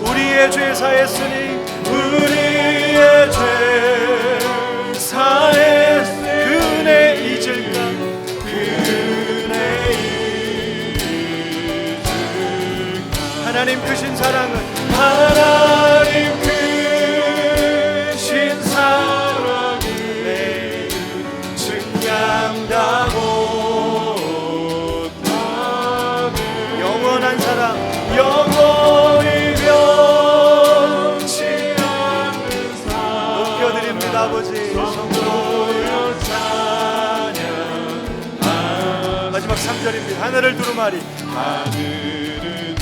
우리의 죄 사했으니 우리의 죄 사했으니 그 은혜 잊을까 그 은혜 잊을까 하나님 크신 사랑은 하나님 크신 사랑은 증량다고 영원한 사랑 영원히 변치 않는 사랑 높여드립니다 아버지 성도여 찬양 마지막 3절입니다 하늘을 두루마리 하늘을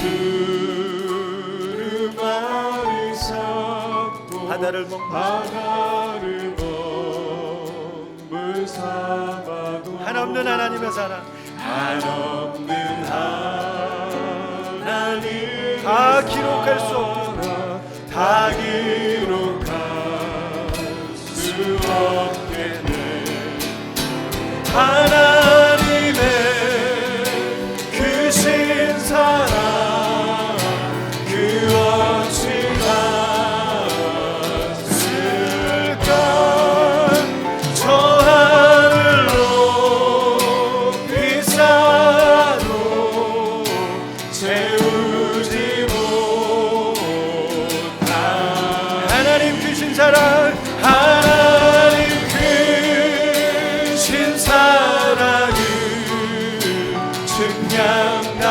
두루마리 삼고 바다를 먹물 삼아도 한없는 하나님의 사랑 한없는 하나님 다 기록할 수 없구나 다 기록할 수 없겠네 하나님의 크신 사랑 그 어찌 갔을까 저 하늘로 비싸도 채우지 못한 하나님 크신 사랑 하나님 크신 사랑을 증량다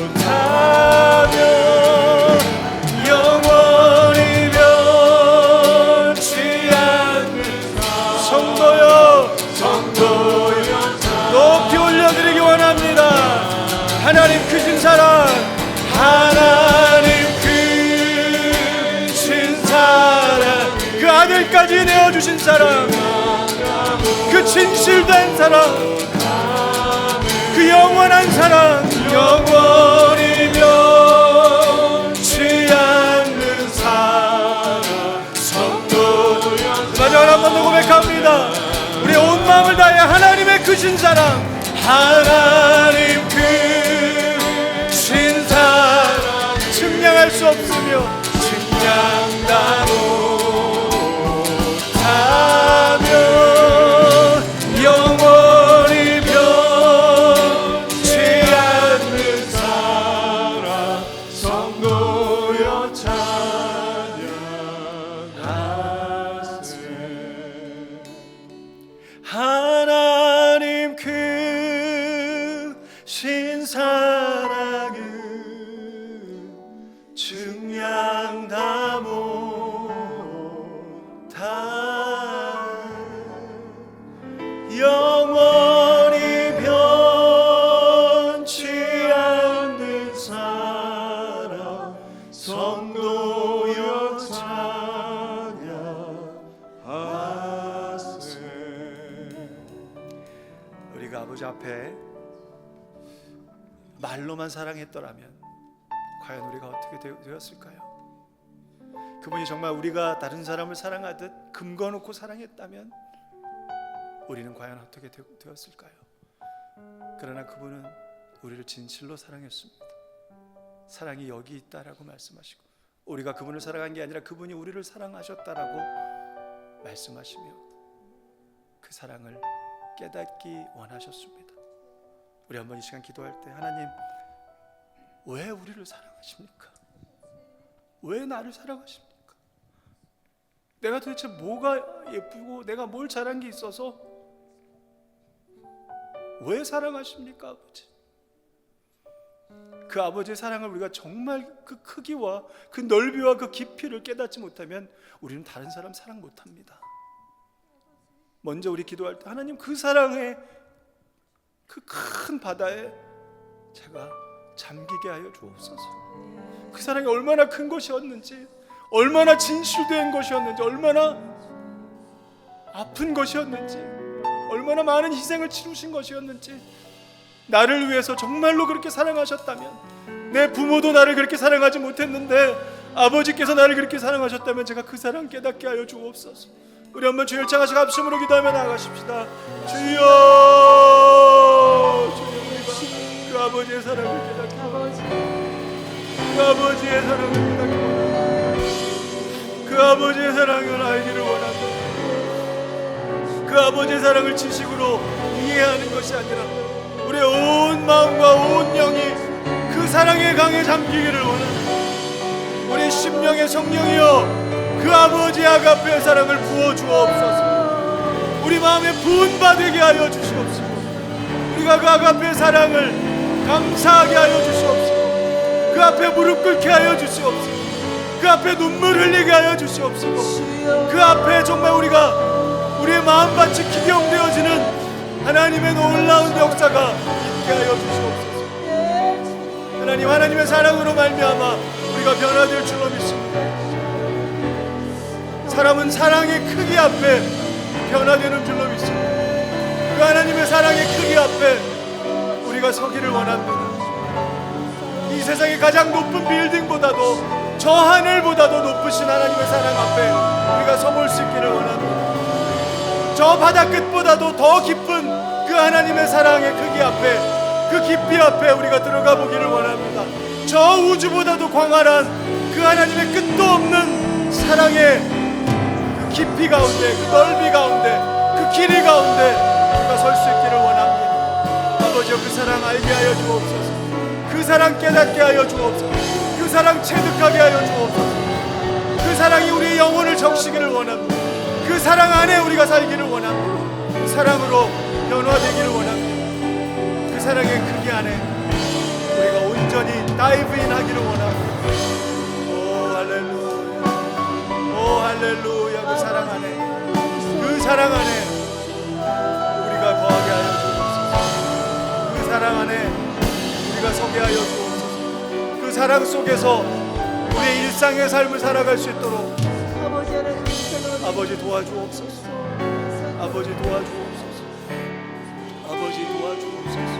못하면 영원히 변치 않는 성도여 높이 올려드리기 원합니다 하나님 크신 사랑 하나님 크신 사랑 그 아들까지 내어주신 사랑 그 진실된 사랑 그 영원한 사랑 영원히 변치 않는 사랑 성도여 마지막으로 한 번 더 고백합니다 우리 온 마음을 다해 하나님의 크신 사랑 하나님 크신 사랑 증량할 수 없으며 증량다 못하며 영원히 변치 않는 사랑 성도여 찬양하세 아버지 앞에 말로만 사랑했더라면 과연 우리가 어떻게 되었을까요? 그분이 정말 우리가 다른 사람을 사랑하듯 금거놓고 사랑했다면 우리는 과연 어떻게 되었을까요? 그러나 그분은 우리를 진실로 사랑했습니다. 사랑이 여기 있다라고 말씀하시고, 우리가 그분을 사랑한 게 아니라 그분이 우리를 사랑하셨다라고 말씀하시며 그 사랑을 깨닫기 원하셨습니다. 우리 한번 이 시간 기도할 때, 하나님 왜 우리를 사랑하십니까? 왜 나를 사랑하십니까? 내가 도대체 뭐가 예쁘고 내가 뭘 잘한 게 있어서 왜 사랑하십니까, 아버지? 그 아버지의 사랑을 우리가 정말 그 크기와 그 넓이와 그 깊이를 깨닫지 못하면 우리는 다른 사람 사랑 못합니다. 먼저 우리 기도할 때, 하나님 그 사랑의 그 큰 바다에 제가 잠기게 하여 주옵소서. 그 사랑이 얼마나 큰 것이었는지, 얼마나 진실된 것이었는지, 얼마나 아픈 것이었는지, 얼마나 많은 희생을 치르신 것이었는지, 나를 위해서 정말로 그렇게 사랑하셨다면, 내 부모도 나를 그렇게 사랑하지 못했는데 아버지께서 나를 그렇게 사랑하셨다면 제가 그 사랑 깨닫게 하여 주옵소서. 우리 한번 주 열창하시고 합심으로 기도하며 나아가십시다. 주여, 주여, 그 아버지의 사랑을 깨닫게, 그 아버지의 사랑을 깨닫게 원합니다. 그 아버지의 사랑을 알기를 원합니다. 그 아버지의 사랑을 지식으로 이해하는 것이 아니라 우리의 온 마음과 온 영이 그 사랑의 강에 잠기기를 원합니다. 우리 심령의 성령이여, 그 아버지 아가페의 사랑을 부어 주옵소서. 우리 마음에 부은바 되게 하여 주시옵소서. 우리가 그 아가페의 사랑을 감사하게 하여 주시옵소서. 그 앞에 무릎 꿇게 하여 주시옵소서. 그 앞에 눈물 흘리게 하여 주시옵소서. 그 앞에 정말 우리가 우리의 마음밭이 기경되어지는 하나님의 놀라운 역사가 있게 하여 주시옵소서. 하나님, 하나님의 사랑으로 말미암아 우리가 변화될 줄로 믿습니다. 사람은 사랑의 크기 앞에 변화되는 줄로 믿습니다. 그 하나님의 사랑의 크기 앞에 우리가 서기를 원합니다. 이 세상의 가장 높은 빌딩보다도, 저 하늘보다도 높으신 하나님의 사랑 앞에 우리가 서볼 수 있기를 원합니다. 저 바다 끝보다도 더 깊은 그 하나님의 사랑의 크기 앞에, 그 깊이 앞에 우리가 들어가 보기를 원합니다. 저 우주보다도 광활한 그 하나님의 끝도 없는 사랑의 그 깊이 가운데, 그 넓이 가운데, 그 길이 가운데 우리가 설 수 있기를 원합니다. 아버지여, 그 사랑 알게 하여 주옵소서. 그 사랑 깨닫게 하여 주옵소서. 그 사랑 체득하게 하여 주옵소서. 그 사랑이 우리의 영혼을 적시기를 원합니다. 그 사랑 안에 우리가 살기를 원합니다. 그 사랑으로 변화되기를 원합니다. 그 사랑의 크기 안에 우리가 온전히 다이브인 하기를 원합니다. 오 할렐루야, 오 할렐루야. 그 사랑 안에, 그 사랑 안에 우리가 거하게 하여 주옵소서. 그 사랑 안에 우리가 서게 하여 주옵소서. 그 사랑 속에서 우리의 일상의 삶을 살아갈 수 있도록 아버지 도와주옵소서. 아버지 도와주옵소서. 아버지 도와주옵소서.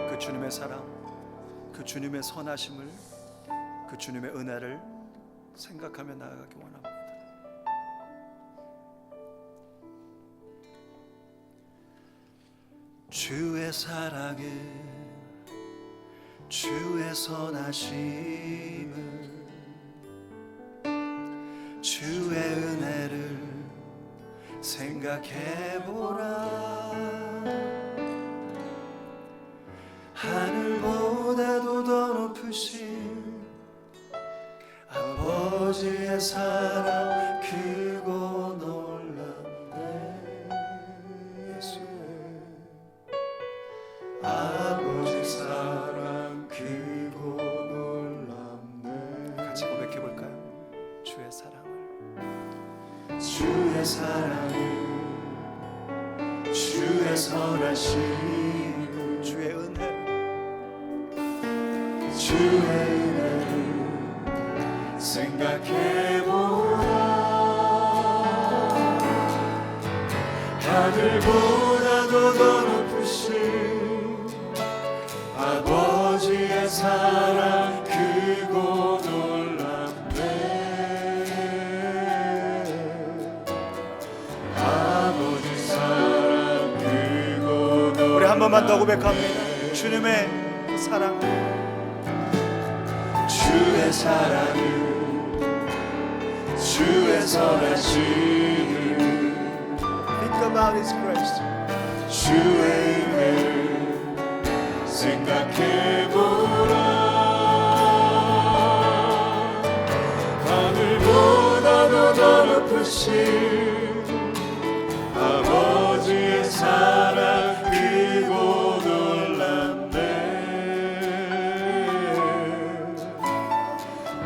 그 주님의 사랑, 그 주님의 선하심을, 그 주님의 은혜를 생각하며 나아가기 원합니다. 주의 사랑을, 주의 선하심을, 주의 은혜를 생각해보라. 하늘보다도 더 높으신 아버지의 사랑 크고 놀랍네. 예수, 아버지 사랑 크고 놀랍네. 같이 고백해볼까요? 주의 사랑을, 주의 사랑을, 주의 선하심, 주의 은혜를, 주의 은혜를 생각해보라. 하늘보다도 더 높으신 아버지의 사랑 크고 놀랍네. 아버지 사랑 크고 놀랍네. 우리 한 번만 더 고백합니다. 주님의 사랑, 주의 사랑은 주의 선하심을 Think about His grace. 주의 은혜를 생각해보라. 하늘보다도 더 높으신 아버지의 사랑 크고 놀랍네.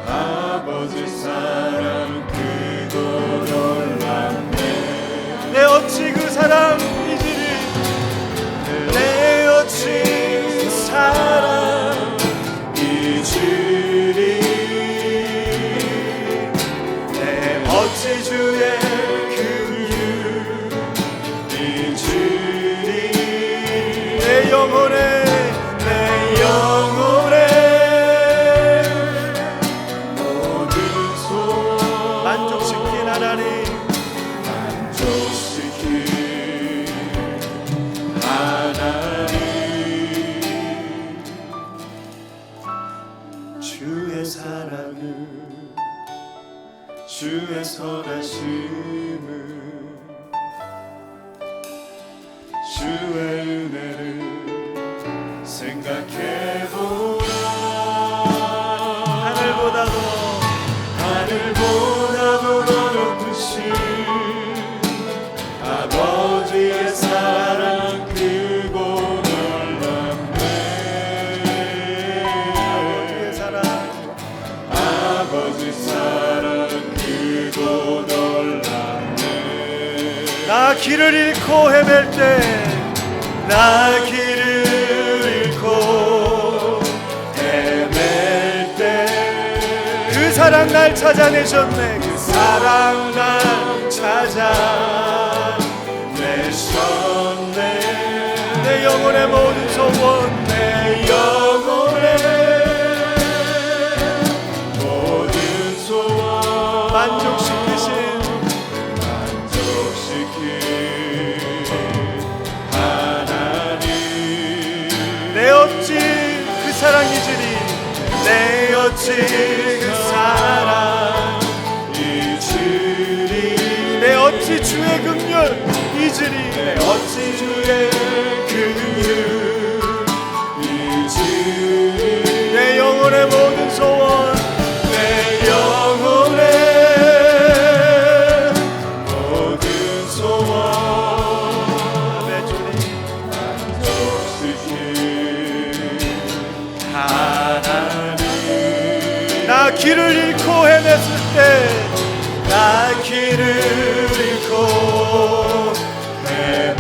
아버지 사랑 크고 놀랍네. 내 어찌 그 사랑 이지리, 내 어찌 사랑 이주리. 내 어찌 주의 긍휼 이주리. 내 영혼에 내 영혼에 모든 소원 만족시킨 하나님, 만족시킨 하나님. 주의 사랑을 주의 선하심을 주의 은혜를 생각해보라. 하늘보다도 더 높으신 아버지의 사랑 크고 놀랍네. 아버지의 사랑, 아버지 사랑 크고 놀랍네. 나 길을 잃고 헤맬 때, 나 길을 잃고 헤맬 때 그 사랑 날 찾아내셨네. 그 사랑 날 찾아내셨네. 내 영혼의 모든 소원, 내 영혼의 모든 소원 만족시키신 하나님. 내 어찌 그 사랑이지리, 내 어찌 그 사랑 이주리. 내 어찌 주의 긍휼 이지리, 내 어찌 주의 긍휼 이주리. 내 영혼의 모든 소원, 내 영혼의 모든 소원 내 주님 만족시킨 하나님. 나 길을 잃고 헤맸을 때, 나 길을 잃고 헤맬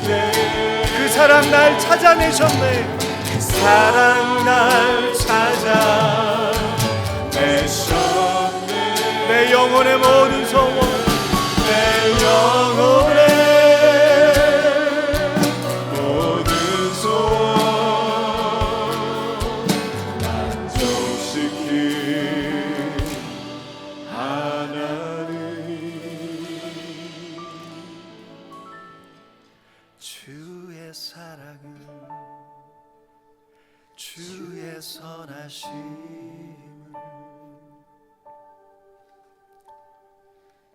때 그 사랑 날 찾아내셨네. 그 사랑 날 찾아내셨네. 내 영혼의 모든 소원, 내 영혼의 모든 소원 만족시킨 하나님. 주의 사랑은 주의 선하심을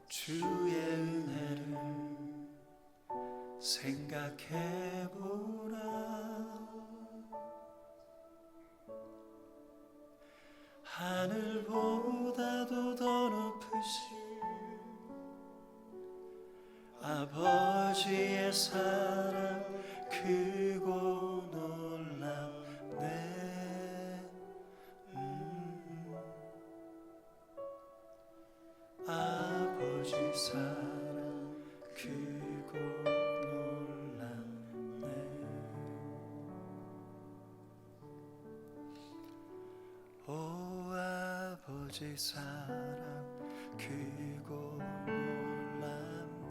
주의 은혜를 생각해보라. 하늘보다도 더 높으신 아버지의 사랑 크고 놀랍네. 아버지 사랑 크고 놀랍네. 오 아버지 사랑 크고 놀랍네.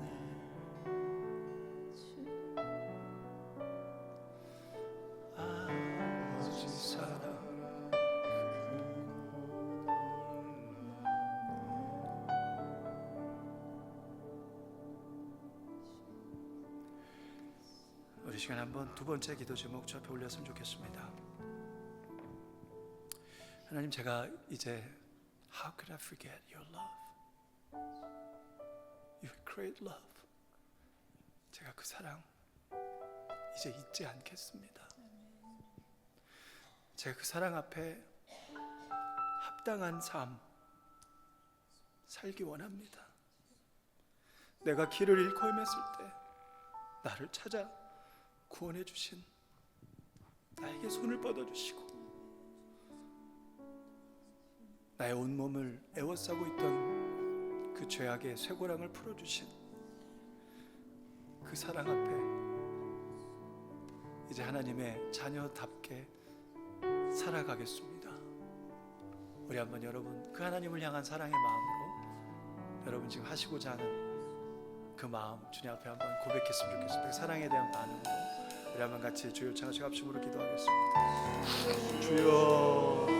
시간 한번 두 번째 기도 제목 저 앞에 올렸으면 좋겠습니다. 하나님, 제가 이제 How could I forget your love? Your great love. 제가 그 사랑 이제 잊지 않겠습니다. 제가 그 사랑 앞에 합당한 삶 살기 원합니다. 내가 길을 잃고 헤맸을 때 나를 찾아 구원해 주신, 나에게 손을 뻗어 주시고 나의 온몸을 애워싸고 있던 그 죄악의 쇠고랑을 풀어주신 그 사랑 앞에 이제 하나님의 자녀답게 살아가겠습니다. 우리 한번 여러분 그 하나님을 향한 사랑의 마음으로 여러분 지금 하시고자 하는 그 마음 주님 앞에 한번 고백했으면 좋겠습니다. 그 사랑에 대한 반응으로 우리 한번 같이 주여 창하시고 합심으로 기도하겠습니다. 주여,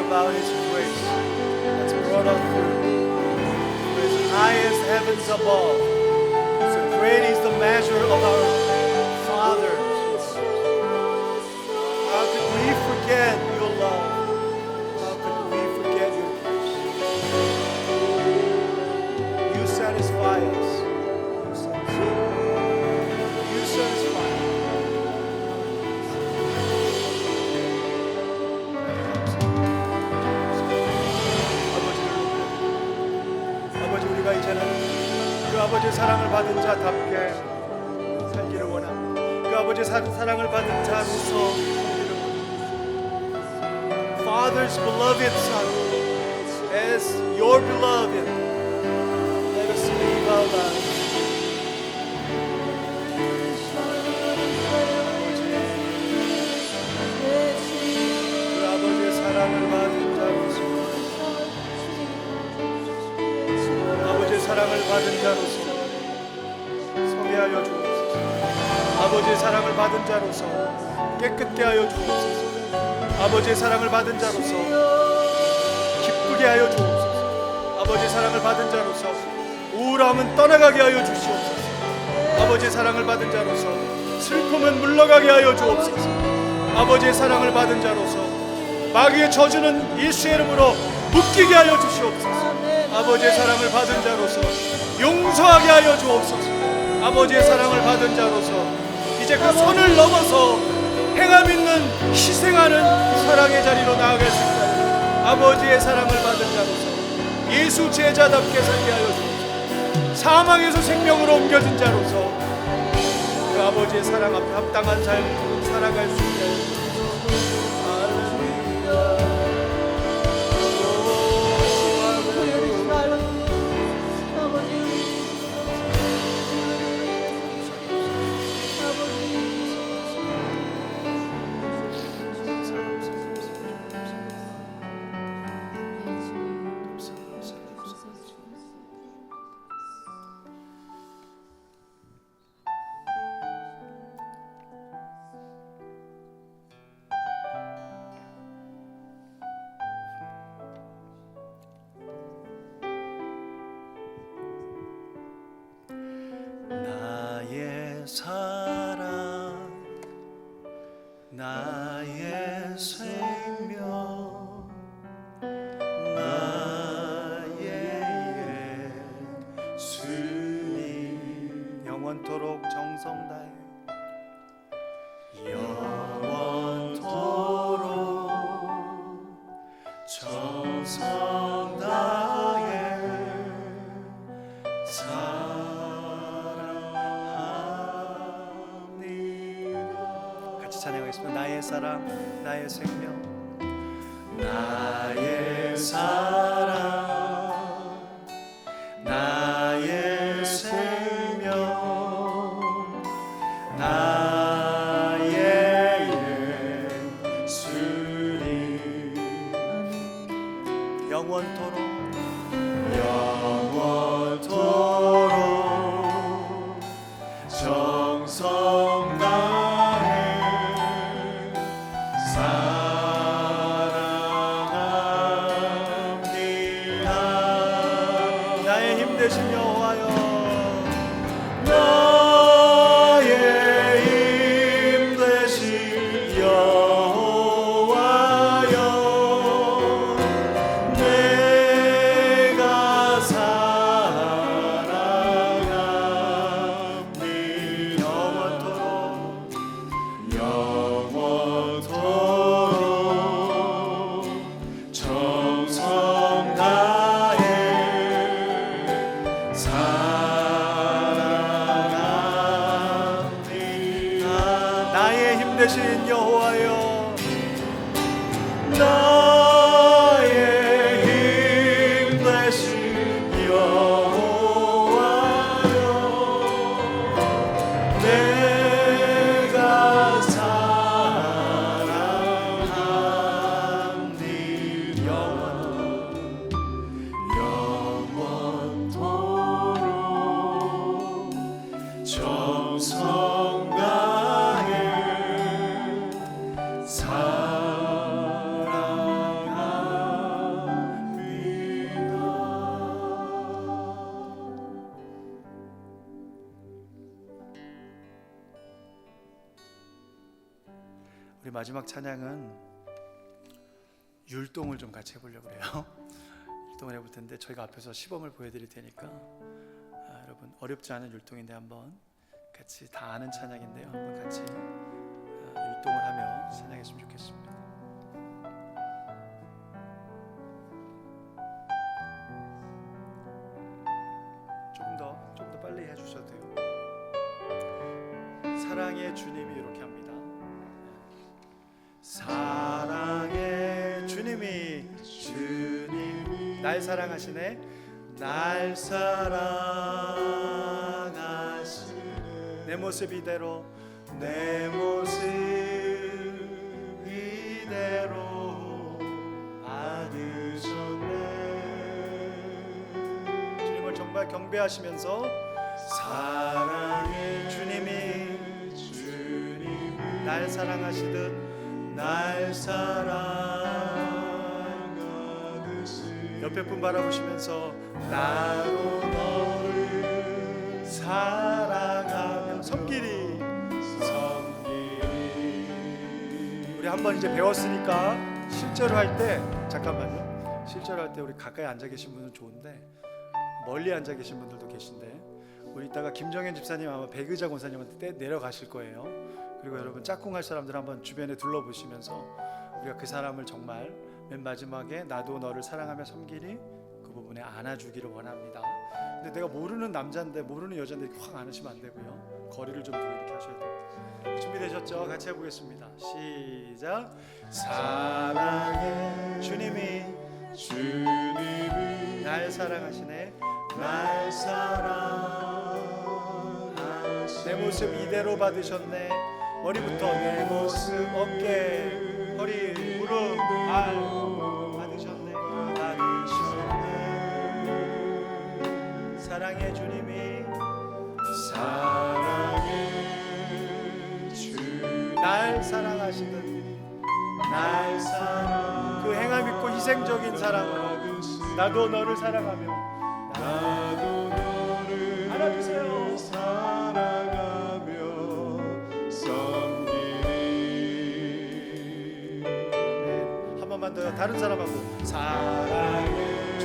about His grace that's brought us through as high as heavens above. So great is the measure of our Father. How could we forget your love? How could we forget your grace? You satisfy us. You satisfy us. You satisfy us. 우리가 이제는 그 아버지의 사랑을 받은 자답게 살기를 원합니다. 그 아버지의 사랑을 받은 자로서 살기를 원합니다. Father's beloved Son, as your beloved, let us live our lives. 그 아버지의 사랑을 받은 자로서, 사랑을 받은 자로서 서게 하여 주옵소서. 아버지의 사랑을 받은 자로서 깨끗게 하여 주옵소서. 아버지의 사랑을 받은 자로서 기쁘게 하여 주옵소서. 아버지의 사랑을 받은 자로서 우울함은 떠나가게 하여 주시옵소서. 아버지의 사랑을 받은 자로서 슬픔은 물러가게 하여 주옵소서. 아버지의 사랑을 받은 자로서 마귀의 저주는 예수의 이름으로 묶이게 하여 주시옵소서. 아버지의 사랑을 받은 자로서 용서하게 하여 주옵소서. 아버지의 사랑을 받은 자로서 이제 그 선을 넘어서 행함 있는 희생하는 사랑의 자리로 나아갈 수 있다. 아버지의 사랑을 받은 자로서 예수 제자답게 살게 하여 주옵소서. 사망에서 생명으로 옮겨진 자로서 그 아버지의 사랑 앞에 합당한 삶을 살아갈 수 있게 하여 주옵소서. 할렐루야. 정성 다해 사랑합니다. 같이 찬양하겠습니다. 나의 사랑, 나의 생명, 나의 사랑, 나의 생명, 나의 예수님, 영원토록 영원토록 정성 다해 사랑합니다. 나의 힘 되신 여호와여, 나의 힘 되신 여호와여, 내가 사랑합니다. 영원토록 영원토록 정성 다해 사랑합니다. 나의 힘 되신 여호와여, 나의 힘 되신 여호와여, 내가 사랑합니다. 영원토록 정성 다해 사랑합니다. 우리 마지막 찬양은 율동을 좀 같이 해보려고 해요. 율동을 해볼 텐데 저희가 앞에서 시범을 보여드릴 테니까 여러분 어렵지 않은 율동인데 한번 같이 다 아는 찬양인데요. 한번 같이 율동을 하며 찬양했으면 좋겠습니다. 조금 더 빨리 해주셔도 돼요. 사랑의 주님이 이렇게 합니다. 사랑의 주님이 날 사랑하시네. 날 사랑하시네. 내 모습 이대로, 내 모습 이대로 받으셨네. 주님을 정말 경배하시면서 사랑의 주님이 날 사랑하시듯 날 사랑하듯이 옆에 분 바라보시면서 나도 너를 사랑하며 섬기리. 우리 한번 이제 배웠으니까 실제로 할 때 잠깐만요. 실제로 할 때 우리 가까이 앉아 계신 분은 좋은데 멀리 앉아 계신 분들도 계신데 우리 이따가 김정현 집사님 아마 백의자 권사님한테 내려가실 거예요. 그리고 여러분 짝꿍할 사람들 한번 주변에 둘러보시면서 우리가 그 사람을 정말 맨 마지막에 나도 너를 사랑하며 섬기리 그 부분에 안아주기를 원합니다. 근데 내가 모르는 남자인데 모르는 여자인데 확 안으시면 안 되고요. 거리를 좀 두고 이렇게 하셔야 돼요. 준비되셨죠? 같이 해보겠습니다. 시작. 사랑의 주님이 날 사랑하시네. 날 사랑하시네. 내 모습 이대로 받으셨네. 머리부터 내 모습 어깨 허리 무릎 발 받으셨네. 사랑의 주님이 날 사랑하시듯 날 사랑 그 행함 있고 희생적인 사랑으로 나도 너를 사랑하며 나도 너를 알아주세요. 사랑하며 섬기리. 네, 한 번만 더 다른 사람하고 사랑의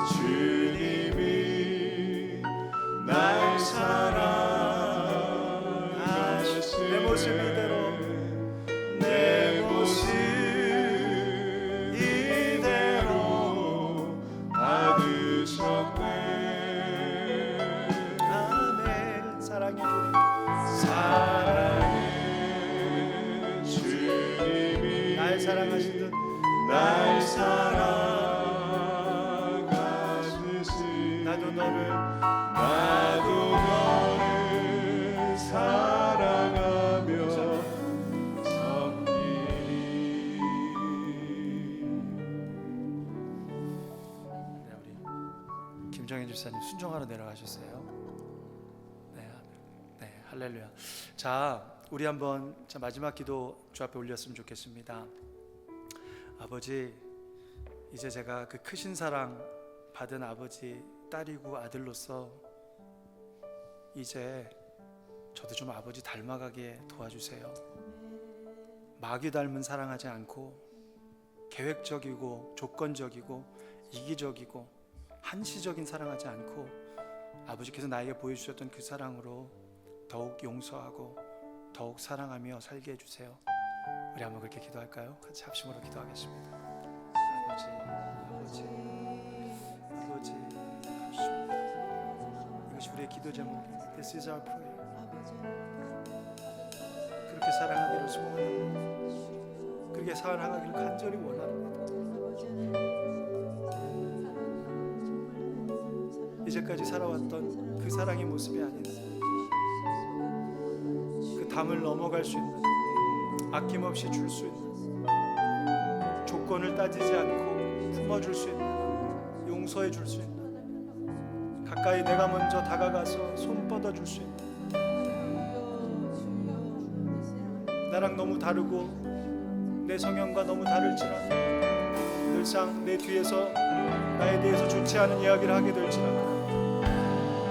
주님이 날 사랑하시네. 내 모습 이대로 내 모습 날 사랑하듯이 나도 너를 사랑하며 섬기리. 네, 우리 김정현 집사님 순종하러 내려가셨어요. 네, 네, 할렐루야. 자, 우리 한번 마지막 기도 주 앞에 올렸으면 좋겠습니다. 아버지, 이제 제가 그 크신 사랑 받은 아버지, 딸이고 아들로서 이제 저도 좀 아버지 닮아가게 도와주세요. 마귀 닮은 사랑하지 않고 계획적이고 조건적이고 이기적이고 한시적인 사랑하지 않고 아버지께서 나에게 보여주셨던 그 사랑으로 더욱 용서하고 더욱 사랑하며 살게 해주세요. 우리 한번 그렇게 기도할까요? 같이 합심으로 기도하겠습니다. 아버지, 아버지, 아버지, 감사합니다. 이것이 우리의 기도 제목입니다. This is our prayer. 그렇게 사랑하기를 소원합니다. 그렇게 사랑하기를 간절히 원합니다. 이제까지 살아왔던 그 사랑의 모습이 아닌 그 담을 넘어갈 수 있는, 아낌없이 줄 수 있는, 조건을 따지지 않고 품어줄 수 있는, 용서해 줄 수 있는, 가까이 내가 먼저 다가가서 손 뻗어줄 수 있는, 나랑 너무 다르고 내 성향과 너무 다를지라도 늘상 내 뒤에서 나에 대해서 좋지 않은 이야기를 하게 될지라도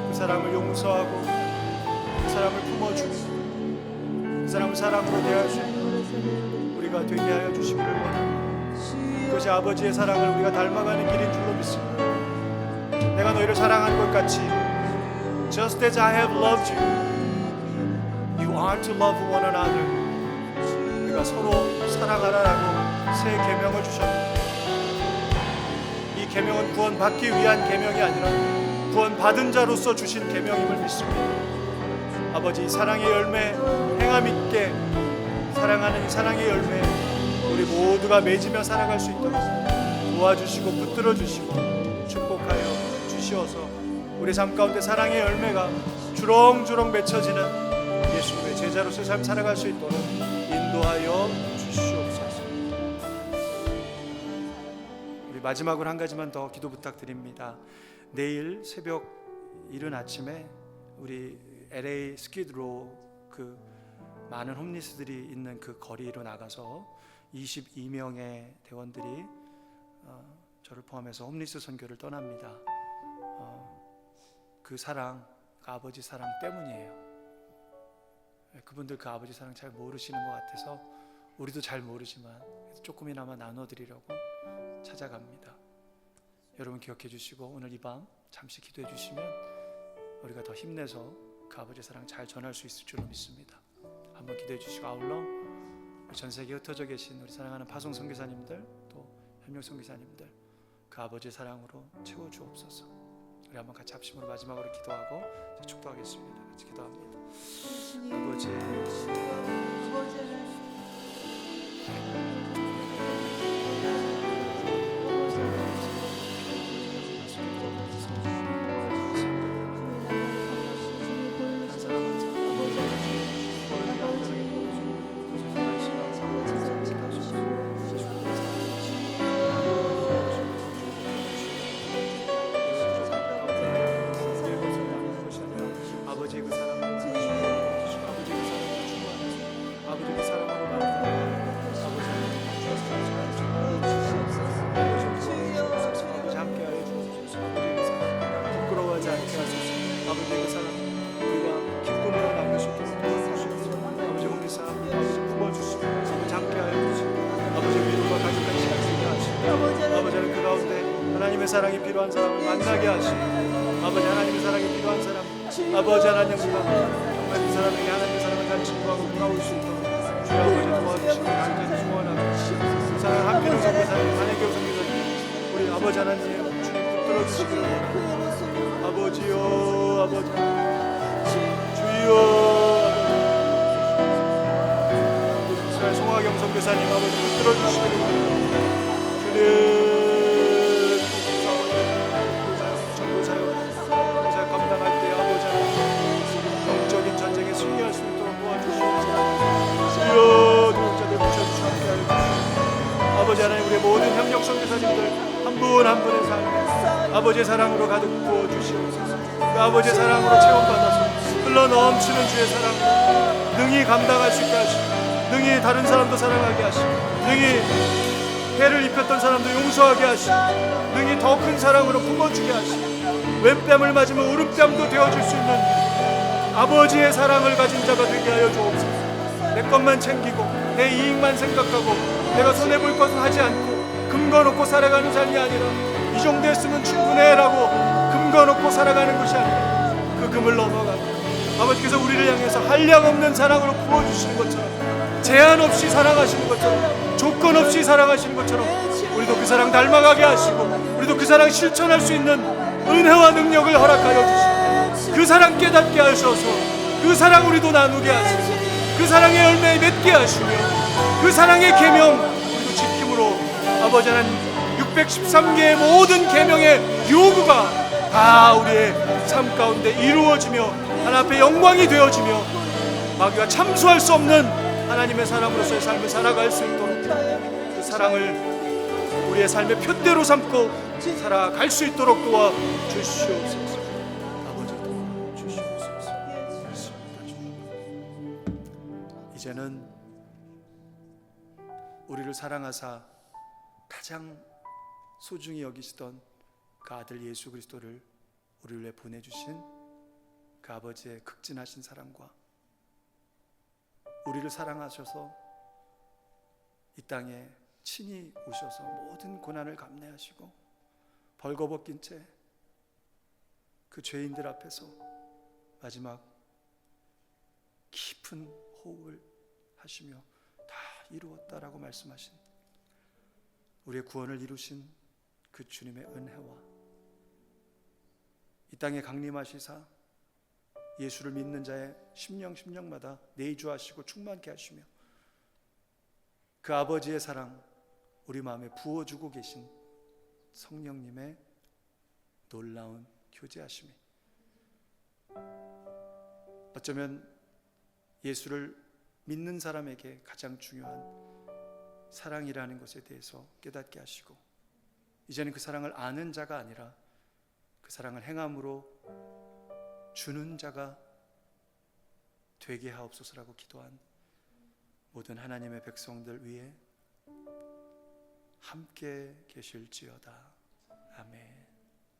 그 사람을 용서하고 그 사람을 품어주고 그 사람을 사랑으로 대할 수 있는 우리가 되게 하여 주시기를 원합니다. 그것이 아버지의 사랑을 우리가 닮아가는 길인 줄로 믿습니다. 내가 너희를 사랑하는 것 같이 Just as I have loved you, you are to love one another. 우리가 서로 사랑하라라고 새 계명을 주셨습니다. 이 계명은 구원받기 위한 계명이 아니라 구원받은 자로서 주신 계명임을 믿습니다. 아버지, 사랑의 열매, 행함 있게 사랑하는 사랑의 열매 우리 모두가 맺으며 살아갈 수 있도록 도와주시고 붙들어 주시고 축복하여 주시어서 우리 삶 가운데 사랑의 열매가 주렁주렁 맺혀지는 예수님의 제자로서 삶 살아갈 수 있도록 인도하여 주시옵소서. 우리 마지막으로 한 가지만 더 기도 부탁드립니다. 내일 새벽 이른 아침에 우리 LA 스키드로 그 많은 홈리스들이 있는 그 거리로 나가서 22명의 대원들이 저를 포함해서 홈리스 선교를 떠납니다. 그 사랑, 그 아버지 사랑 때문이에요. 그분들 그 아버지 사랑 잘 모르시는 것 같아서 우리도 잘 모르지만 조금이나마 나눠드리려고 찾아갑니다. 여러분 기억해 주시고 오늘 이 밤 잠시 기도해 주시면 우리가 더 힘내서 그 아버지 사랑 잘 전할 수 있을 줄로 믿습니다. 한번 기도해 주시고 아울러 전 세계에 흩어져 계신 우리 사랑하는 파송 선교사님들 또 현명 선교사님들 그 아버지의 사랑으로 채워 주옵소서. 우리 한번 같이 합심으로 마지막으로 기도하고 축도하겠습니다. 같이 기도합니다. 아버지, 하나님의 사랑이 필요한 사람을 만나게 하시고 아버지 하나님의 사랑이 필요한 사람 아버지 하나님 정말 그 사람에게 하나님의 사랑을 잘 증거하고 돌아올 수 있도록 주여 아버지 도와주시고 간절히 소원하고 그 사랑 한필요 선교사님 한혜교 선교사님 우리 아버지 하나님 주님 붙들어 주시기를 원합니다. 아버지요 아버지 주여 이스라엘 송하경 선교사님 아버지 붙들어 주시기를 원합니다. 모든 협력 선교사님들 한 분 한 분의 삶에 아버지의 사랑으로 가득 부어 주시옵소서. 그 아버지의 사랑으로 체험받아서 흘러 넘치는 주의 사랑으로 능히 감당할 수 있게 하시고, 능히 다른 사람도 사랑하게 하시고, 능히 해를 입혔던 사람도 용서하게 하시고, 능히 더 큰 사랑으로 품어주게 하시고, 왼뺨을 맞으면 오른뺨도 되어줄 수 있는 아버지의 사랑을 가진 자가 되게 하여 주옵소서. 내 것만 챙기고 내 이익만 생각하고 내가 손해볼 것은 하지 않고 금거 놓고 살아가는 삶이 아니라 이 정도 했으면 충분해 라고 금거 놓고 살아가는 것이 아니라 그 금을 넘어가고 아버지께서 우리를 향해서 한량없는 사랑으로 부어주시는 것처럼, 제한 없이 사랑하시는 것처럼, 조건 없이 사랑하시는 것처럼 우리도 그 사랑 닮아가게 하시고, 우리도 그 사랑 실천할 수 있는 은혜와 능력을 허락하여 주시고, 그 사랑 깨닫게 하셔서 그 사랑 우리도 나누게 하시고, 그 사랑의 열매 맺게 하시며, 그 사랑의 계명 우리도 지킴으로 아버지 하나님 613개의 모든 계명의 요구가 다 우리의 삶 가운데 이루어지며 하나님 앞에 영광이 되어지며 마귀가 참수할 수 없는 하나님의 사람으로서의 삶을 살아갈 수 있도록 그 사랑을 우리의 삶의 표대로 삼고 살아갈 수 있도록 도와주시옵소서. 아버지 도와주시옵소서. 이제는 우리를 사랑하사 가장 소중히 여기시던 그 아들 예수 그리스도를 우리를 위해 보내주신 그 아버지의 극진하신 사랑과 우리를 사랑하셔서 이 땅에 친히 오셔서 모든 고난을 감내하시고 벌거벗긴 채 그 죄인들 앞에서 마지막 깊은 호흡을 하시며 다 이루었다라고 말씀하신 우리의 구원을 이루신 그 주님의 은혜와 이 땅에 강림하시사 예수를 믿는 자의 심령마다 내주하시고 충만케 하시며 그 아버지의 사랑 우리 마음에 부어주고 계신 성령님의 놀라운 교제하심이, 어쩌면 예수를 믿는 사람에게 가장 중요한 사랑이라는 것에 대해서 깨닫게 하시고, 이제는 그 사랑을 아는 자가 아니라 그 사랑을 행함으로 주는 자가 되게 하옵소서라고 기도한 모든 하나님의 백성들 위에 함께 계실지어다.